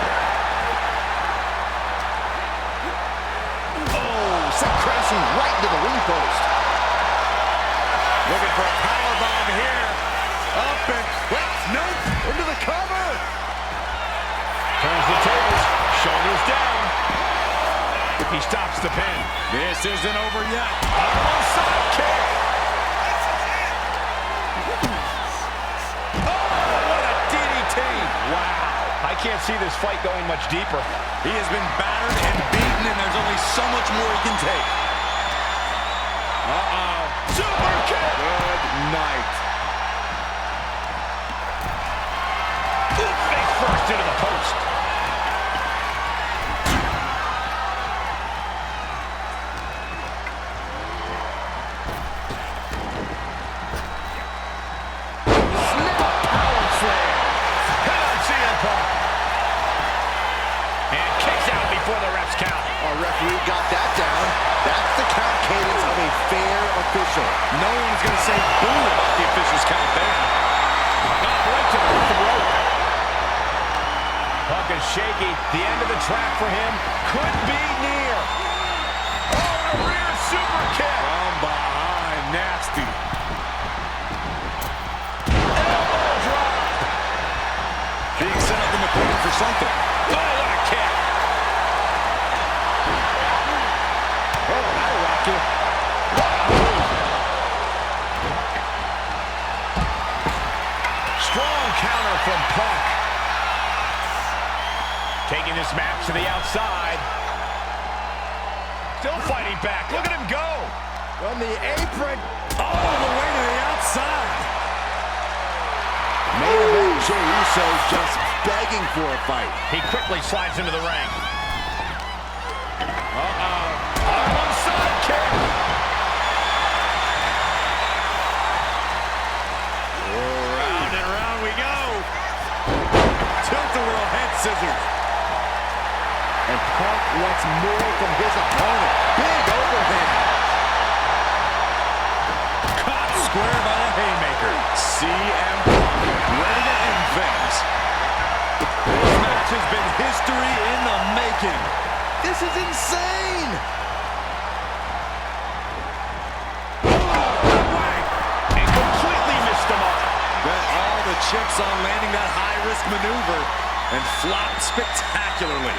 Speaker 4: Oh, sent crashing right into the ring post.
Speaker 1: Looking for a powerbomb here.
Speaker 4: Up and... Wait, nope! Into the cover!
Speaker 1: Turns the tables. Shoulders down. He stops the pin.
Speaker 3: This isn't over yet.
Speaker 1: One side kick. Wow, I can't see this fight going much deeper.
Speaker 3: He has been battered and beaten, and there's only so much more he can take.
Speaker 1: Uh-oh. Super kick!
Speaker 4: Good night.
Speaker 1: Face first into the post.
Speaker 4: Referee got that down. That's the count cadence of a fair official.
Speaker 3: No one's going to say boo about the official's count there.
Speaker 1: Right to the rope. Punk is shaky. The end of the track for him could be near. Oh, a rear super kick.
Speaker 3: From behind, nasty.
Speaker 1: Elbow drop.
Speaker 3: Being set up in the corner for something.
Speaker 1: Oh, what a kick. Strong counter from Punk. Taking this match to the outside. Still fighting back. Look at him go.
Speaker 4: From the apron.
Speaker 3: All the way to the outside.
Speaker 4: Main event, Jey Uso just begging for a fight.
Speaker 1: He quickly slides into the ring. Uh-oh. One side kick.
Speaker 3: Round and round we go. Tilt-a-whirl head scissors.
Speaker 4: And Punk wants more from his opponent. Big overhand.
Speaker 3: Caught square by the haymaker. CM Punk ready to end things. This match has been history in the making.
Speaker 4: This is insane.
Speaker 1: And completely missed the mark.
Speaker 3: Bet all the chips on landing that high-risk maneuver and flopped spectacularly.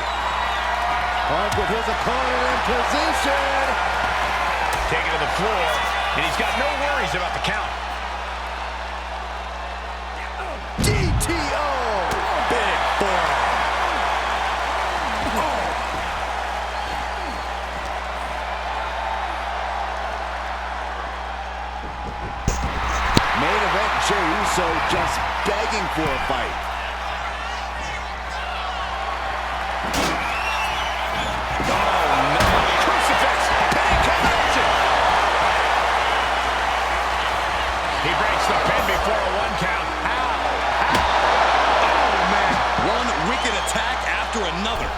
Speaker 4: Punk with his opponent in position.
Speaker 1: Taken to the floor, and he's got no worries about the count.
Speaker 4: GTO.
Speaker 3: Big forearm.
Speaker 4: Main event, Jey Uso just begging for a fight.
Speaker 1: He breaks the pin before a one count. How?
Speaker 3: Oh, man. One wicked attack after another.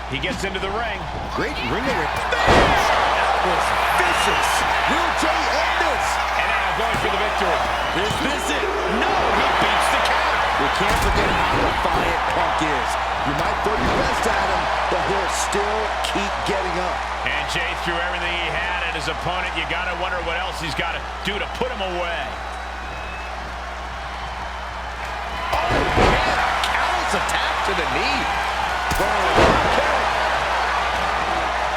Speaker 1: He gets into the ring.
Speaker 4: Great ring awareness. That was vicious. Will Jey end this?
Speaker 1: And now going for the victory.
Speaker 3: Is this it?
Speaker 1: No, he beats the count.
Speaker 4: We can't forget how defiant Punk is. You might throw your best at him, but he'll still keep getting up.
Speaker 5: And Jay threw everything he had at his opponent. You got to wonder what else he's got to do to put him away.
Speaker 4: Oh, man, a callous attack to the knee.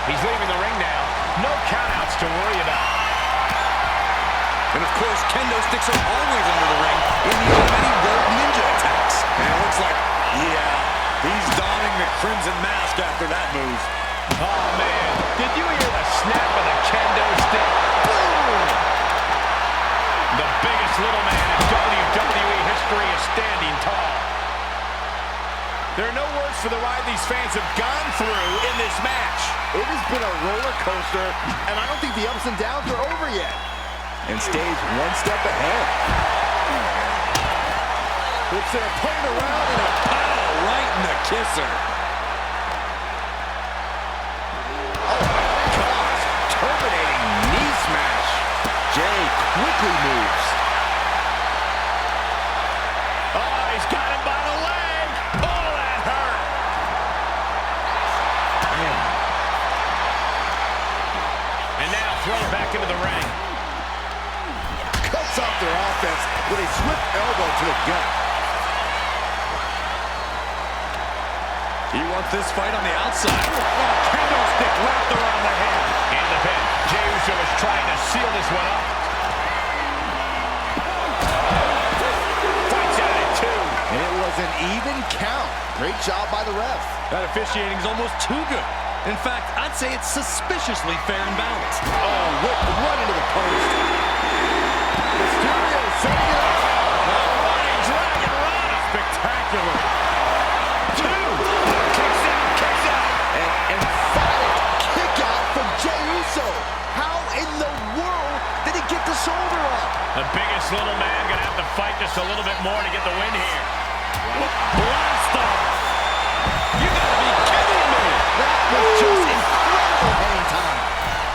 Speaker 5: He's leaving the ring now. No countouts to worry about.
Speaker 3: And of course, kendo sticks are always under the ring in the many road ninja attacks. And it looks like, yeah, he's donning the crimson mask after that move.
Speaker 5: Oh, man. Did you hear the snap of the kendo stick? Boom! The biggest little man in WWE history is standing tall. There are no words for the ride these fans have gone through in this match.
Speaker 4: It has been a roller coaster, and I don't think the ups and downs are over yet. And stays one step ahead. Flips their opponent around and a
Speaker 3: pow right in the kisser.
Speaker 4: Oh my gosh, terminating knee smash. Jay quickly moves.
Speaker 5: Oh, he's got him by the leg. Oh, that hurt. Man. And now thrown back into the ring.
Speaker 4: Cuts off their offense with a swift elbow to the gut.
Speaker 3: He wants this fight on the outside. Oh, kendo stick wrapped around the head.
Speaker 5: And the pin. Jey Uso is trying to seal this one up. Fights out at 2.
Speaker 4: And it was an even count. Great job by the ref.
Speaker 3: That officiating is almost too good. In fact, I'd say it's suspiciously fair and balanced.
Speaker 4: Oh, whipped right into the post. Mysterio setting it up.
Speaker 5: Running Dragon Rana.
Speaker 3: Spectacular.
Speaker 5: 2. Kicks out.
Speaker 4: An emphatic kick out from Jey Uso. How in the world did he get the shoulder up?
Speaker 5: The biggest little man gonna have to fight just a little bit more to get the win here.
Speaker 3: Blast off. You gotta be kidding me.
Speaker 4: That was just incredible hang time.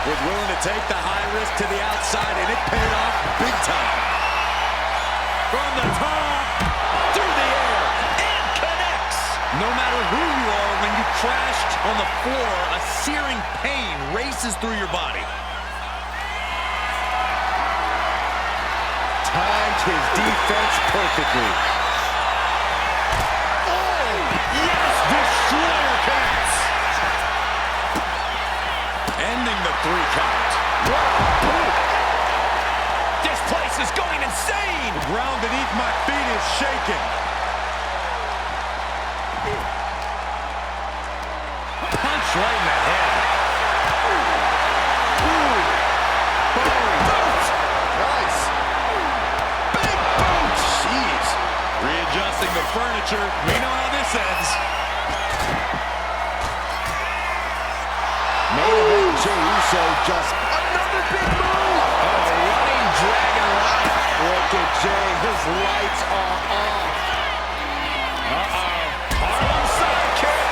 Speaker 3: Was willing to take the high risk to the outside, and it paid off big time. From the top, through the air, and connects. No matter who you are, when you crashed on the floor, a searing pain races through your body.
Speaker 4: Timed his defense perfectly.
Speaker 3: Oh, yes, Destroyer connects. Ending the 3 count.
Speaker 5: This place is going insane.
Speaker 3: The ground beneath my feet is shaking. Punch right in the head.
Speaker 4: Ooh. Boom. Nice. Big boot. Jeez.
Speaker 3: Readjusting the furniture. We know how this ends.
Speaker 4: Main event, Jey Uso just another big move.
Speaker 5: Running Dragon Rana.
Speaker 4: Look at Jey. His lights are off.
Speaker 5: Harlem sidekick.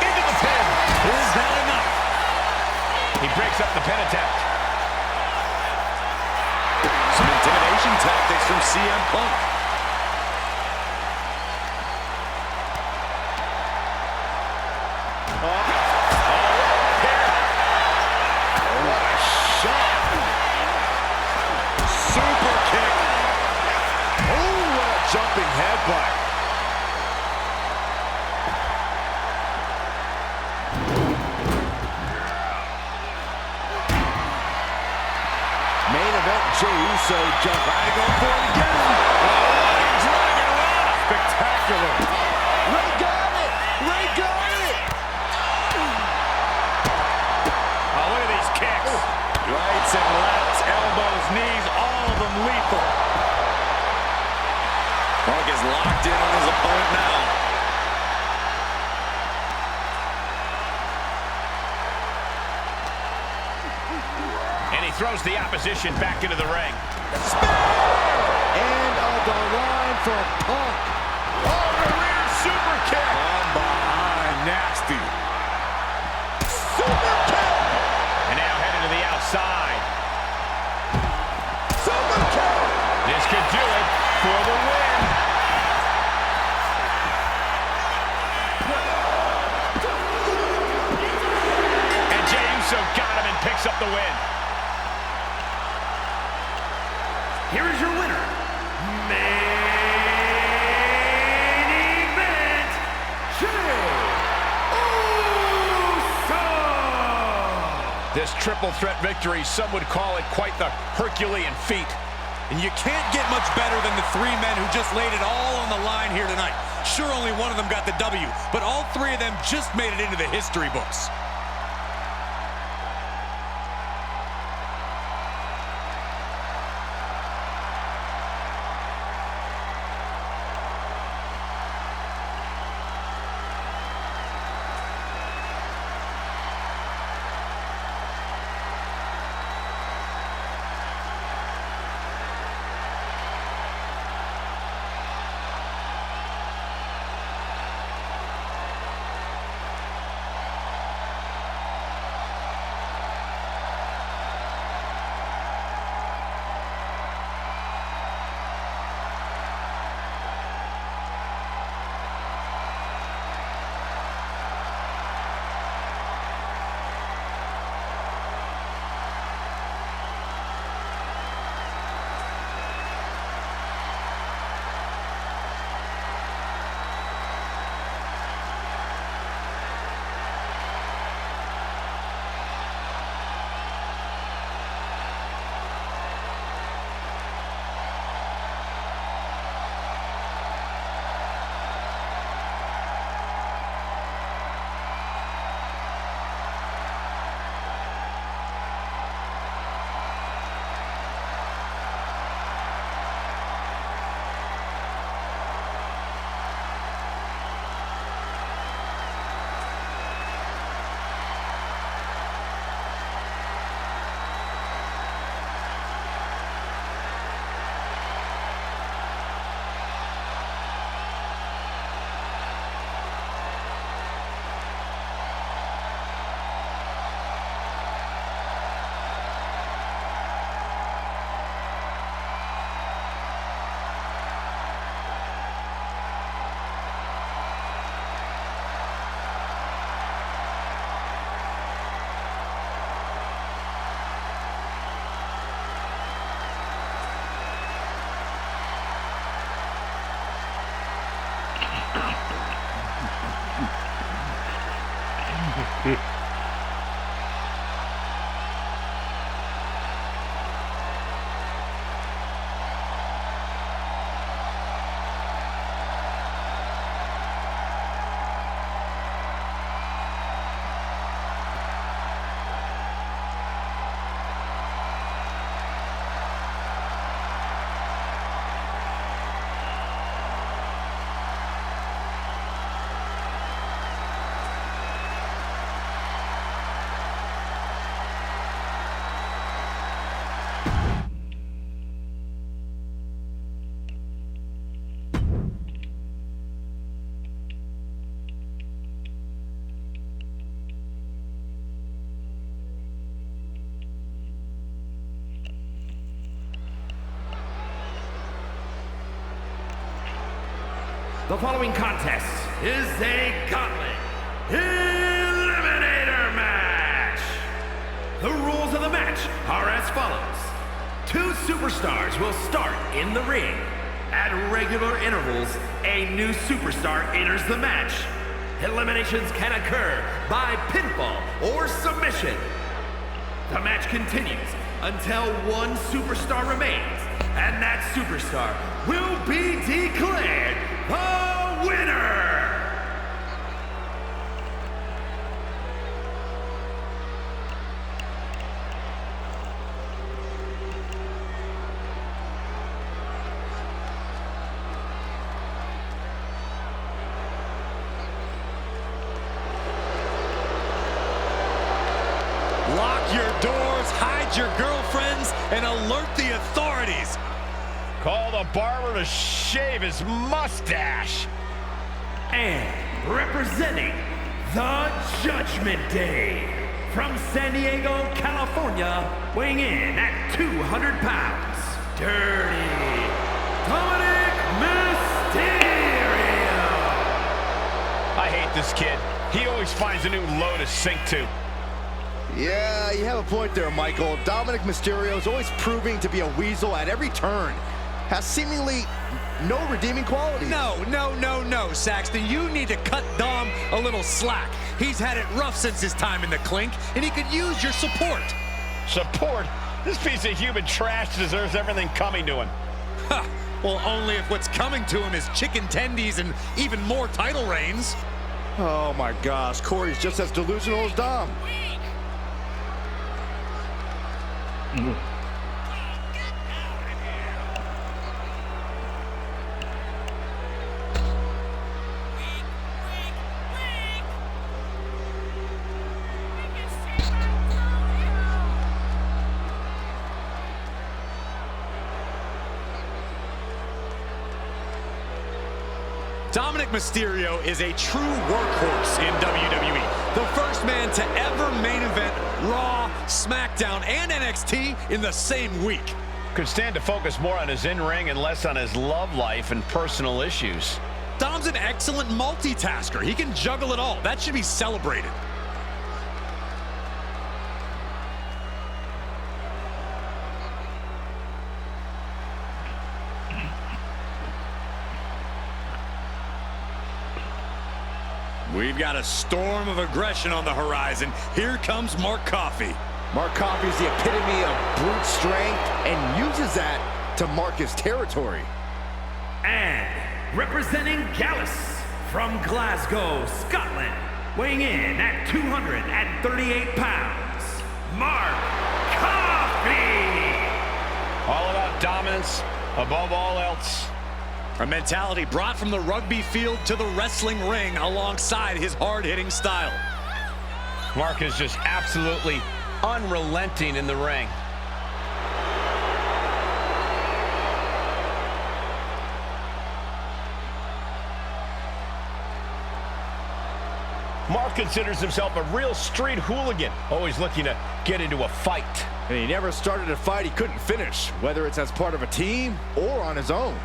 Speaker 5: Into the pin.
Speaker 3: Is that enough?
Speaker 5: He breaks up the pin attempt.
Speaker 3: Some intimidation tactics from CM Punk.
Speaker 4: What a shot.
Speaker 3: Super kick.
Speaker 4: Oh, what a jumping headbutt. Main event, Jey Uso just trying to go for it again.
Speaker 5: Dragon Rana.
Speaker 3: Spectacular.
Speaker 4: Ray got it. Ray got it.
Speaker 5: Oh, look at these kicks.
Speaker 3: Rights and lefts, elbows, knees, all of them lethal. Punk is locked in on his opponent now.
Speaker 5: And he throws the opposition back into the ring.
Speaker 4: And on the line from Punk.
Speaker 5: Oh, the rear super kick.
Speaker 3: From behind, nasty.
Speaker 4: Super kick.
Speaker 5: And now headed to the outside.
Speaker 4: Super kick.
Speaker 5: This could do it for the win. win.
Speaker 2: Here is your winner, main event, Uso!
Speaker 5: This triple threat victory, some would call it quite the Herculean feat.
Speaker 3: And you can't get much better than the three men who just laid it all on the line here tonight. Sure, only one of them got the W, but all three of them just made it into the history books.
Speaker 2: The following contest is a gauntlet eliminator match. The rules of the match are as follows. Two superstars will start in the ring. At regular intervals, a new superstar enters the match. Eliminations can occur by pinfall or submission. The match continues until one superstar remains, and that superstar will be declared the winner!
Speaker 3: Lock your doors, hide your girlfriends, and alert the authorities.
Speaker 5: Call the barber to shave his mustache.
Speaker 2: And representing the Judgment Day, from San Diego, California, weighing in at 200 pounds, Dirty Dominic Mysterio.
Speaker 5: I hate this kid. He always finds a new low to sink to.
Speaker 4: Yeah, you have a point there, Michael. Dominic Mysterio is always proving to be a weasel at every turn. Has seemingly no redeeming qualities.
Speaker 3: No, Saxton. You need to cut Dom a little slack. He's had it rough since his time in the clink, and he could use your support.
Speaker 5: Support? This piece of human trash deserves everything coming to him.
Speaker 3: Ha! Well, only if what's coming to him is chicken tendies and even more title reigns.
Speaker 4: Oh my gosh, Corey's just as delusional as Dom.
Speaker 3: Dominic Mysterio is a true workhorse in WWE. The first man to ever main event Raw, SmackDown, and NXT in the same week.
Speaker 5: Could stand to focus more on his in-ring and less on his love life and personal issues.
Speaker 3: Dom's an excellent multitasker. He can juggle it all. That should be celebrated. We've got a storm of aggression on the horizon. Here comes Mark Coffey.
Speaker 4: Mark Coffey is the epitome of brute strength and uses that to mark his territory.
Speaker 2: And representing Gallus from Glasgow, Scotland, weighing in at 238 pounds, Mark Coffey!
Speaker 5: All about dominance above all else.
Speaker 3: A mentality brought from the rugby field to the wrestling ring alongside his hard-hitting style.
Speaker 5: Mark is just absolutely unrelenting in the ring. Mark considers himself a real street hooligan, always looking to get into a fight.
Speaker 4: And he never started a fight he couldn't finish, whether it's as part of a team or on his own.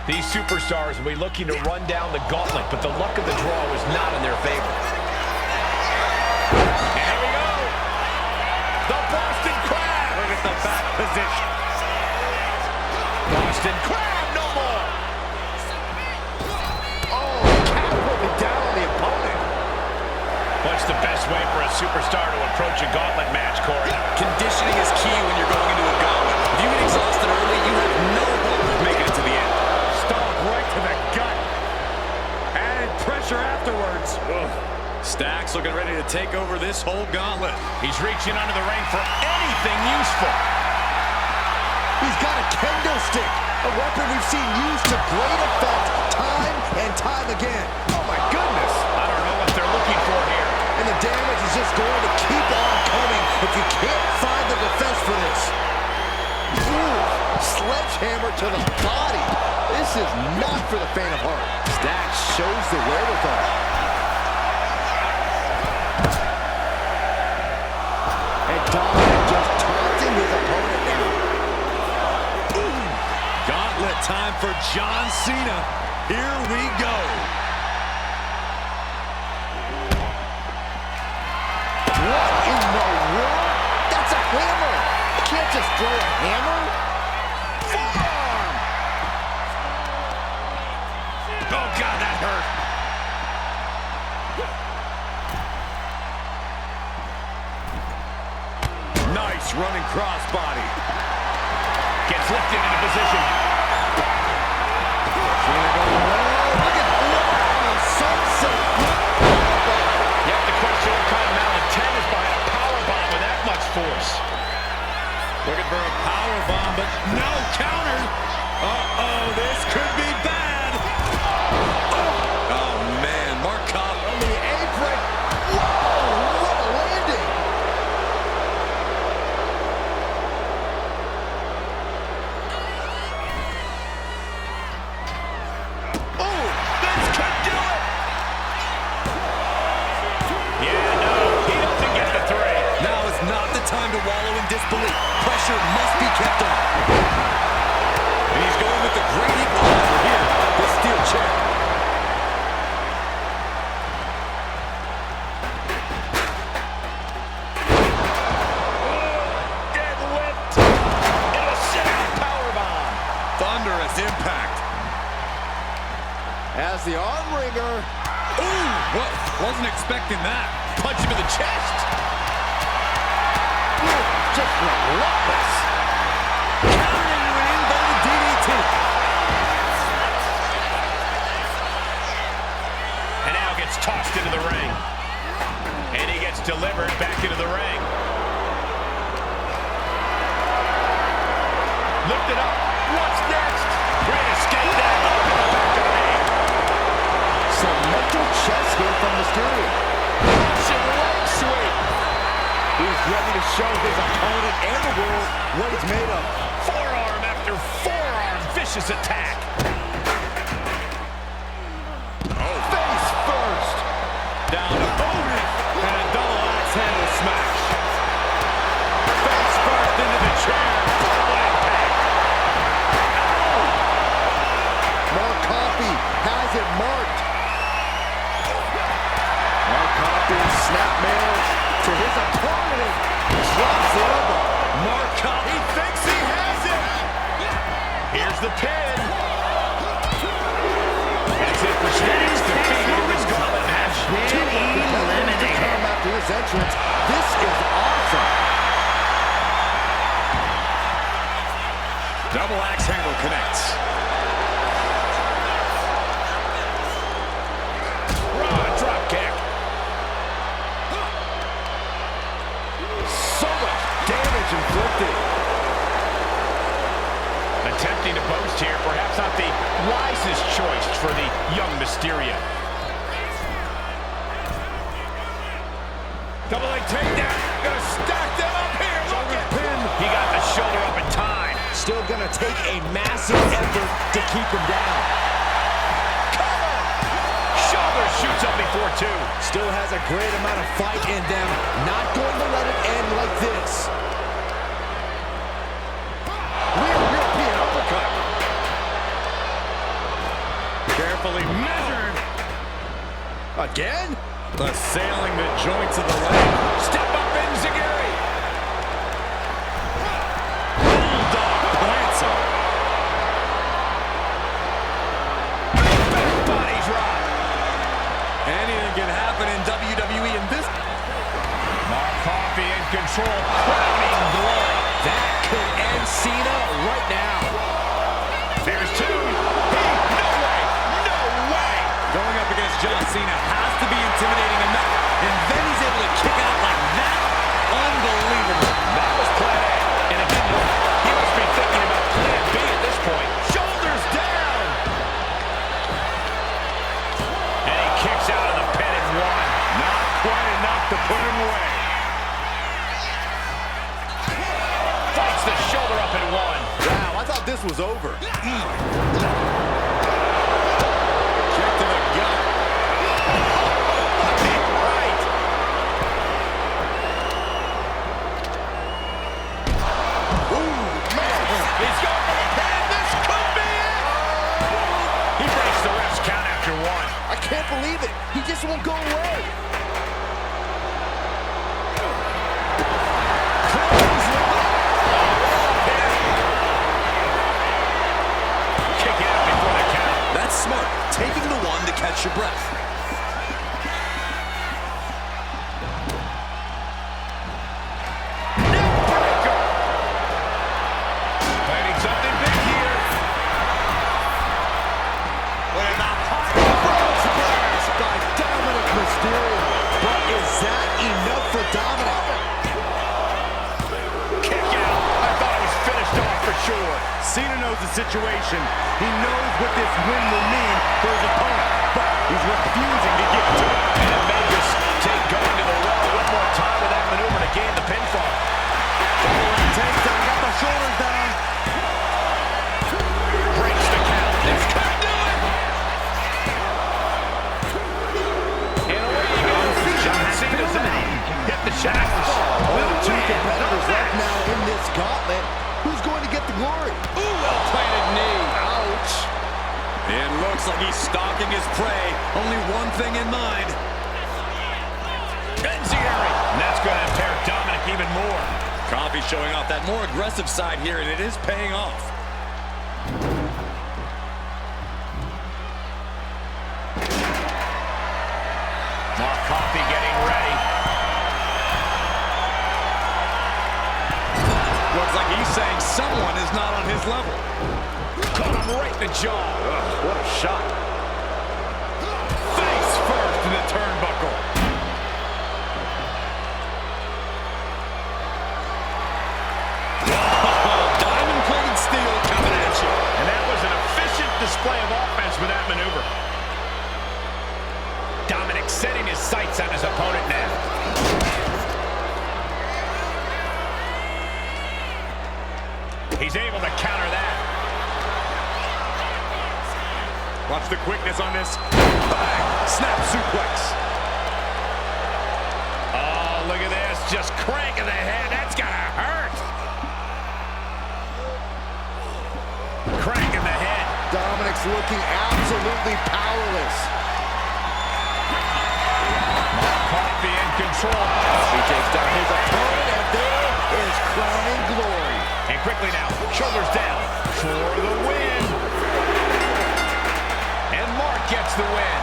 Speaker 5: These superstars will be looking to run down the gauntlet, but the luck of the draw was not in their favor. And here we go. The Boston Crab.
Speaker 3: Look at the back position.
Speaker 5: Boston Crab, no more.
Speaker 4: Oh, catapulted down on the opponent.
Speaker 5: What's the best way for a superstar to approach a gauntlet match, Corey?
Speaker 3: Conditioning is key when you're going into a gauntlet. If you get exhausted early, you have no hope of making it to the end.
Speaker 5: Right to the gut. Added pressure afterwards. Ugh.
Speaker 3: Stacks looking ready to take over this whole gauntlet.
Speaker 5: He's reaching under the ring for anything useful.
Speaker 4: He's got a kendo stick, a weapon we've seen used to great effect time and time again. Oh my goodness.
Speaker 5: I don't know what they're looking for here.
Speaker 4: And the damage is just going to keep on coming if you can't find the defense for this. Ooh, sledgehammer to the body. This is not for the faint of heart. Stacks shows the wherewithal. And Dominic just taunting his opponent now.
Speaker 3: Gauntlet time for John Cena. Here we go.
Speaker 4: What in the world? That's a hammer. You can't just throw a hammer. Forearm.
Speaker 3: Oh, God, that hurt. Nice running crossbody.
Speaker 5: Gets lifted into position.
Speaker 4: Look at that. Sunset.
Speaker 5: You have to question what kind of malintent is behind a powerbomb with that much force.
Speaker 3: Looking for a powerbomb, but no counter. Uh-oh, this could be bad. Oh, man, Mark Coffey
Speaker 4: On the apron. Whoa, what a landing.
Speaker 3: Oh, this could do it.
Speaker 5: Yeah, no, he doesn't get the three.
Speaker 3: Now is not the time to wallow in disbelief. Pressure must be kept on. And he's going with the
Speaker 4: as the arm wringer.
Speaker 3: Ooh, what? Wasn't expecting that.
Speaker 5: Punch him in the chest.
Speaker 4: Just relentless.
Speaker 3: Countering in by the DDT.
Speaker 5: And now gets tossed into the ring. And he gets delivered back into the ring. Lifted up. What's next? Great escape now. Up in the back of the knee.
Speaker 4: Some mental chess here from Mysterio.
Speaker 5: Russian leg sweep.
Speaker 4: He's ready to show his opponent and the world what he's made of.
Speaker 5: Forearm after forearm. Vicious attack.
Speaker 4: Face first.
Speaker 3: Down to boot. And a double axe handle smash. Face first into the chair.
Speaker 5: Double impact.
Speaker 4: Mark Coffey has it marked. Mark Coffey snapmares to his opponent. Drops the elbow.
Speaker 3: Mark Coffey thinks he has it.
Speaker 5: Here's the pin. That's it for Steve's defeat in this gauntlet match.
Speaker 4: Two competitors to come after this entrance. This is awesome.
Speaker 3: Double axe handle connects.
Speaker 5: Raw drop kick.
Speaker 4: So much damage inflicted.
Speaker 5: Attempting to post here, perhaps not the wisest choice for the young Mysterio.
Speaker 3: Double leg takedown. Gonna stack them up here. Look at
Speaker 4: Pin.
Speaker 5: He got the shoulder up in time.
Speaker 4: Still gonna take a massive effort to keep him down.
Speaker 5: Shoulder shoots up before two.
Speaker 4: Still has a great amount of fight in them. Not going to let it end like this. Rear European uppercut.
Speaker 3: carefully measured.
Speaker 4: Again?
Speaker 3: Assailing the joints of the leg.
Speaker 5: Step up in Zagiri.
Speaker 3: Bulldog plants him.
Speaker 5: Back body drop.
Speaker 3: Anything can happen in WWE in this.
Speaker 5: Mark Coffey in control. Crowning glory.
Speaker 4: That could end Cena right now.
Speaker 5: There's two. No way. No way.
Speaker 3: Going up against John Cena has to be intimidating enough. And then he's able to kick out like that. Unbelievable.
Speaker 5: That was plan A, and it didn't work. He must be thinking about plan B at this point. Shoulders down. And he kicks out of the pin and one.
Speaker 3: Not quite enough to put him away.
Speaker 5: Fights the shoulder up in one.
Speaker 4: Wow, I thought this was over.
Speaker 3: Kick to the gut.
Speaker 5: Right. He's going for the pin. This could be it. He breaks the ref's count after one.
Speaker 4: I can't believe it. He just won't go away.
Speaker 5: Kick out before the count.
Speaker 3: That's smart. Taking the one to catch your breath.
Speaker 5: Neckbreaker. Planning something big here. With a high front splash
Speaker 4: By Dominic Mysterio. But is that enough for Dominic?
Speaker 5: kick out. I thought it was finished off for sure.
Speaker 3: Cena knows the situation. He knows what this win will mean for his opponent, but he's refusing to give it to him.
Speaker 5: And it may just take going to the well one more time with that maneuver to gain the pinfall.
Speaker 3: Takedown, got the shoulders down.
Speaker 5: Breaks the count. This could do it. And away he goes. John Cena's out. Hit the shackles.
Speaker 4: Only two competitors left now in this gauntlet. Who's going to get the glory?
Speaker 5: Ooh, well-planted knee.
Speaker 4: Ouch.
Speaker 3: It looks like he's stalking his prey. Only one thing in mind.
Speaker 5: Enziguri. And that's going to impair Dominic even more.
Speaker 3: Coffey showing off that more aggressive side here, and it is paying off. saying someone is not on his level.
Speaker 5: Caught him right in the jaw.
Speaker 3: Ugh, what a shot. Face first in the turnbuckle. Diamond-plated steel coming at you.
Speaker 5: And that was an efficient display of offense with that maneuver. Dominic setting his sights on his opponent now. He's able to counter that.
Speaker 3: Watch the quickness on this. Bang! Snap suplex.
Speaker 5: Oh, look at this. Just cranking the head. That's gotta hurt. Cranking the head.
Speaker 4: Dominic's looking absolutely powerless.
Speaker 5: Coffee in control.
Speaker 4: He takes down his opponent, and there is crowning glory.
Speaker 5: And quickly now, shoulders down for the win. And Mark gets the win.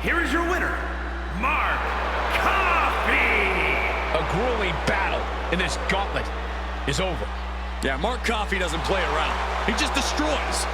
Speaker 2: Here is your winner, Mark Coffey.
Speaker 5: A grueling battle in this gauntlet is over.
Speaker 3: Yeah, Mark Coffey doesn't play around. He just destroys.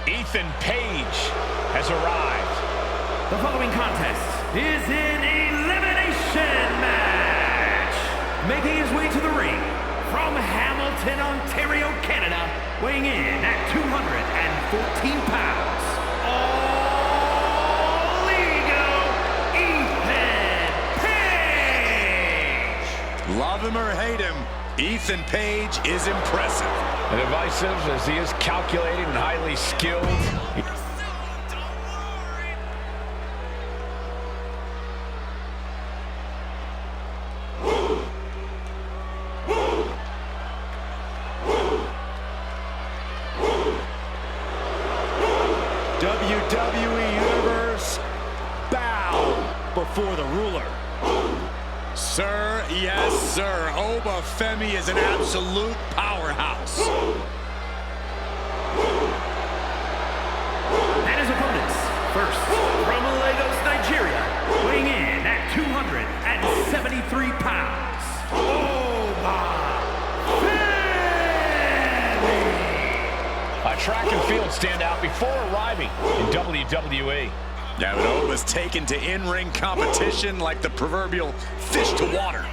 Speaker 5: Ethan Page has arrived.
Speaker 2: The following contest is an elimination match. Making his way to the ring from Hamilton, Ontario, Canada, weighing in at 214 pounds. All ego, Ethan Page.
Speaker 3: Love him or hate him, Ethan Page is impressive.
Speaker 5: And divisive as he is calculated and highly skilled.
Speaker 4: WWE Universe, bow before the ruler.
Speaker 3: Sir, yes, sir. Obafemi is an absolute powerhouse.
Speaker 2: And his opponents, first from Lagos, Nigeria, weighing in at 273 pounds.
Speaker 5: A track and field standout before arriving in WWE.
Speaker 3: Yeah, but Oba's taken to in-ring competition like the proverbial fish to water.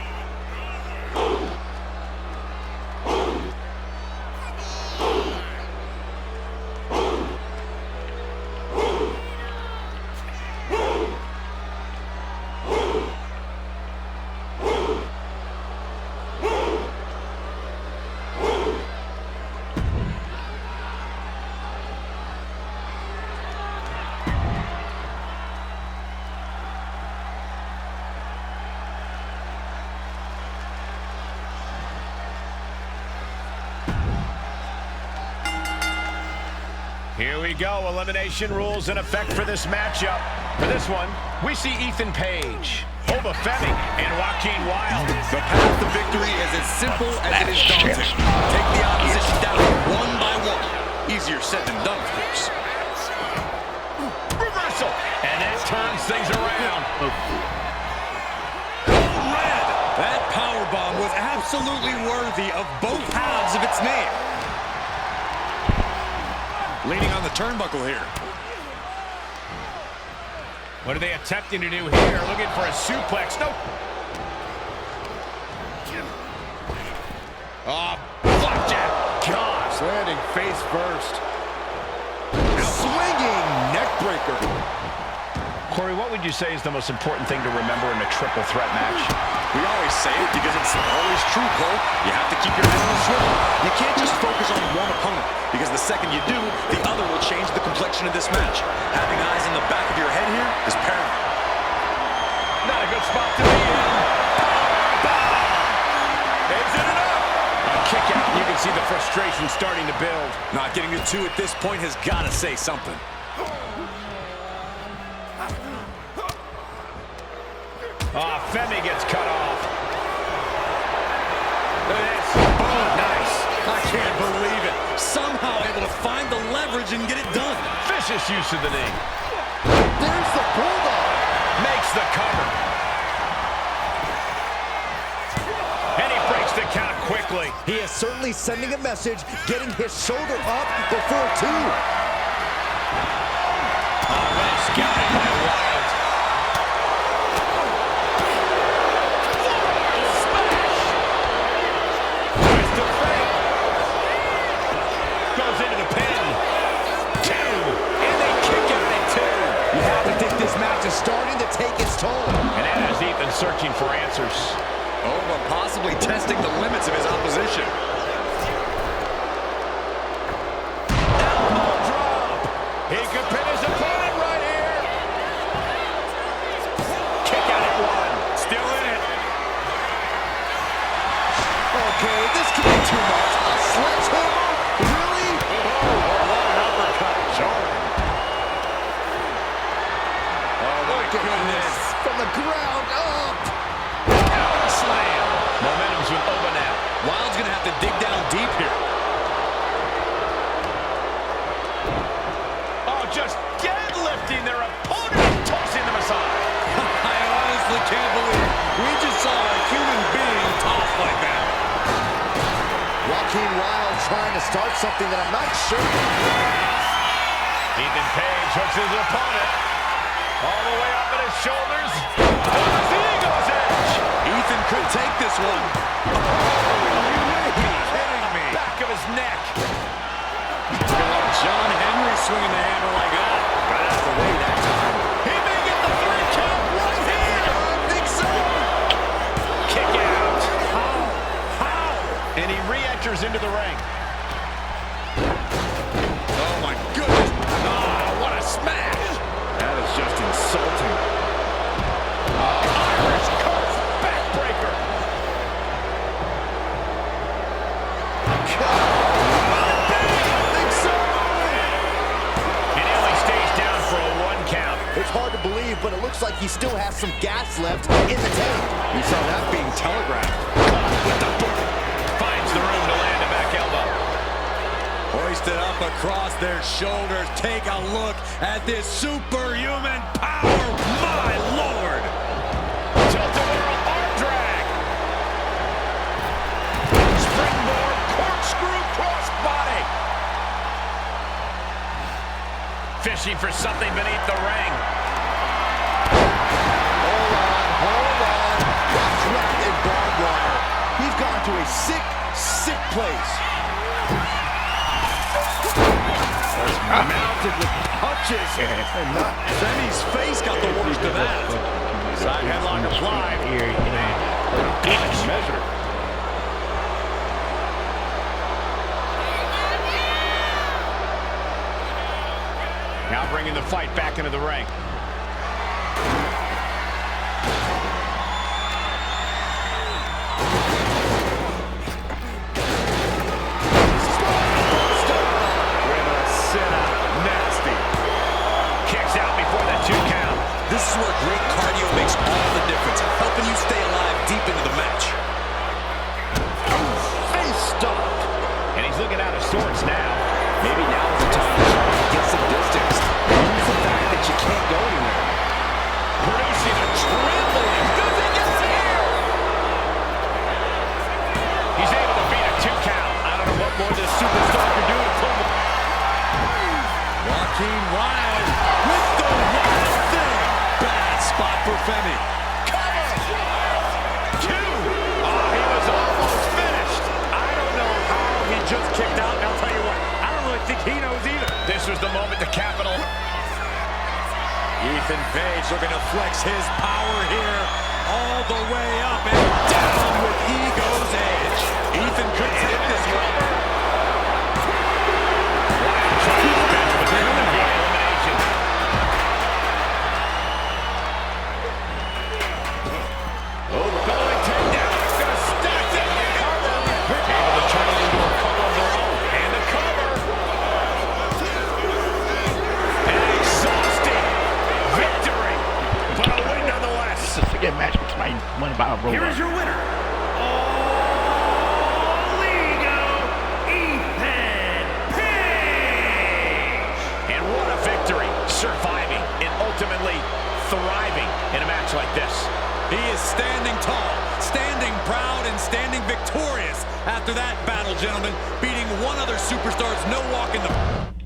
Speaker 5: Here we go. Elimination rules in effect for this matchup. For this one, we see Ethan Page, Obafemi, and Joaquin Wilde.
Speaker 3: The path to victory is as simple as it is daunting. Take the opposition down one by one. Easier said than done, of course.
Speaker 5: Reversal. And that turns things around.
Speaker 3: Red. That powerbomb was absolutely worthy of both halves of its name. Leaning on the turnbuckle here.
Speaker 5: What are they attempting to do here? Looking for a suplex. Nope. Flapjack. Gosh.
Speaker 4: Landing face first. Swinging neck breaker.
Speaker 5: Corey, what would you say is the most important thing to remember in a triple threat match?
Speaker 3: We always say it because it's always true, Cole. You have to keep your head on the swivel. You can't just focus on one opponent, because the second you do, the other will change the complexion of this match. Having eyes in the back of your head here is paramount.
Speaker 5: Not a good spot to be in. Is it enough? A kick out, and you can see the frustration starting to build.
Speaker 3: Not getting to 2 at this point has got to say something.
Speaker 5: Femi gets cut off. Look at this. Oh, nice.
Speaker 3: I can't believe it. Somehow able to find the leverage and get it done.
Speaker 5: Vicious use of the knee.
Speaker 4: There's the bulldog.
Speaker 5: Makes the cover. And he breaks the count quickly.
Speaker 4: He is certainly sending a message, getting his shoulder up before 2.
Speaker 5: Well scouted by Wild.
Speaker 4: Starting to take its toll.
Speaker 5: And that has Ethan searching for answers.
Speaker 3: Oh, but possibly testing the limits of his opposition.
Speaker 5: Elbow drop. He could pin his opponent right here. Kick out at 1. Still in it.
Speaker 4: Okay, this could be too much. A sledgehammer? Really?
Speaker 5: Oh, what an uppercut. Jordan.
Speaker 3: Goodness.
Speaker 4: From the ground up.
Speaker 5: Power slam. Momentum's with Oba now.
Speaker 3: Wild's going to have to dig down deep here.
Speaker 5: Oh, just deadlifting their opponent and tossing them aside.
Speaker 3: I honestly can't believe we just saw a human being tossed like that.
Speaker 4: Joaquin Wild trying to start something that I'm not sure.
Speaker 5: Ethan Page hooks his opponent. All the way up at his shoulders. There's the Eagle's edge.
Speaker 3: Ethan could take this one.
Speaker 5: Oh, you may be kidding me. Back of his neck.
Speaker 3: John Henry swinging the hammer like that. Got out of the way that time.
Speaker 5: He may get the 3 count right here.
Speaker 3: I think so.
Speaker 5: Kick out. How? And he re-enters into the ring.
Speaker 3: Oh, my goodness. Oh, what a smash.
Speaker 5: That is just insulting. Irish cuff backbreaker.
Speaker 4: I think so.
Speaker 5: And he only stays down for a 1 count.
Speaker 4: It's hard to believe, but it looks like he still has some gas left in the tank.
Speaker 3: We saw that being telegraphed.
Speaker 5: With the boot. Finds the room to land a back elbow.
Speaker 3: Hoisted up across their shoulders. Take a look at this superhuman power. My Lord.
Speaker 5: Tilt-a-whirl arm drag. Springboard corkscrew crossbody. Fishing for something beneath the ring.
Speaker 4: Hold on. Got trapped in barbed wire. He's gone to a sick, sick place.
Speaker 5: Mounted with punches.
Speaker 3: And not Femi's face got the worst of that.
Speaker 5: Side headlock applied. Good measure. Now bringing the fight back into the ring.
Speaker 3: This is where great cardio makes all the difference, helping you stay alive deep into the match.
Speaker 5: Face stop. And he's looking out of sorts now.
Speaker 4: Maybe now is the time to try to get some distance. Use the fact that you can't go anywhere.
Speaker 5: Producing a trampling. Does he get it here? He's able to beat a 2 count. I don't know what more this superstar can do to pull him.
Speaker 3: Joaquin Wild with the wild thing. Bad spot for Femi.
Speaker 5: Cover. 2. Oh, he was almost finished. I don't know how he just kicked out. And I'll tell you what, I don't really think he knows either. This was the moment to capital.
Speaker 3: Ethan Page looking to flex his power here. All the way up and down with Ego's edge. Ethan could take this one.
Speaker 2: Here is your winner, All Ego, Ethan Page!
Speaker 5: And what a victory, surviving and ultimately thriving in a match like this.
Speaker 3: He is standing tall, standing proud, and standing victorious after that battle, gentlemen, beating one other superstar's no walk in the...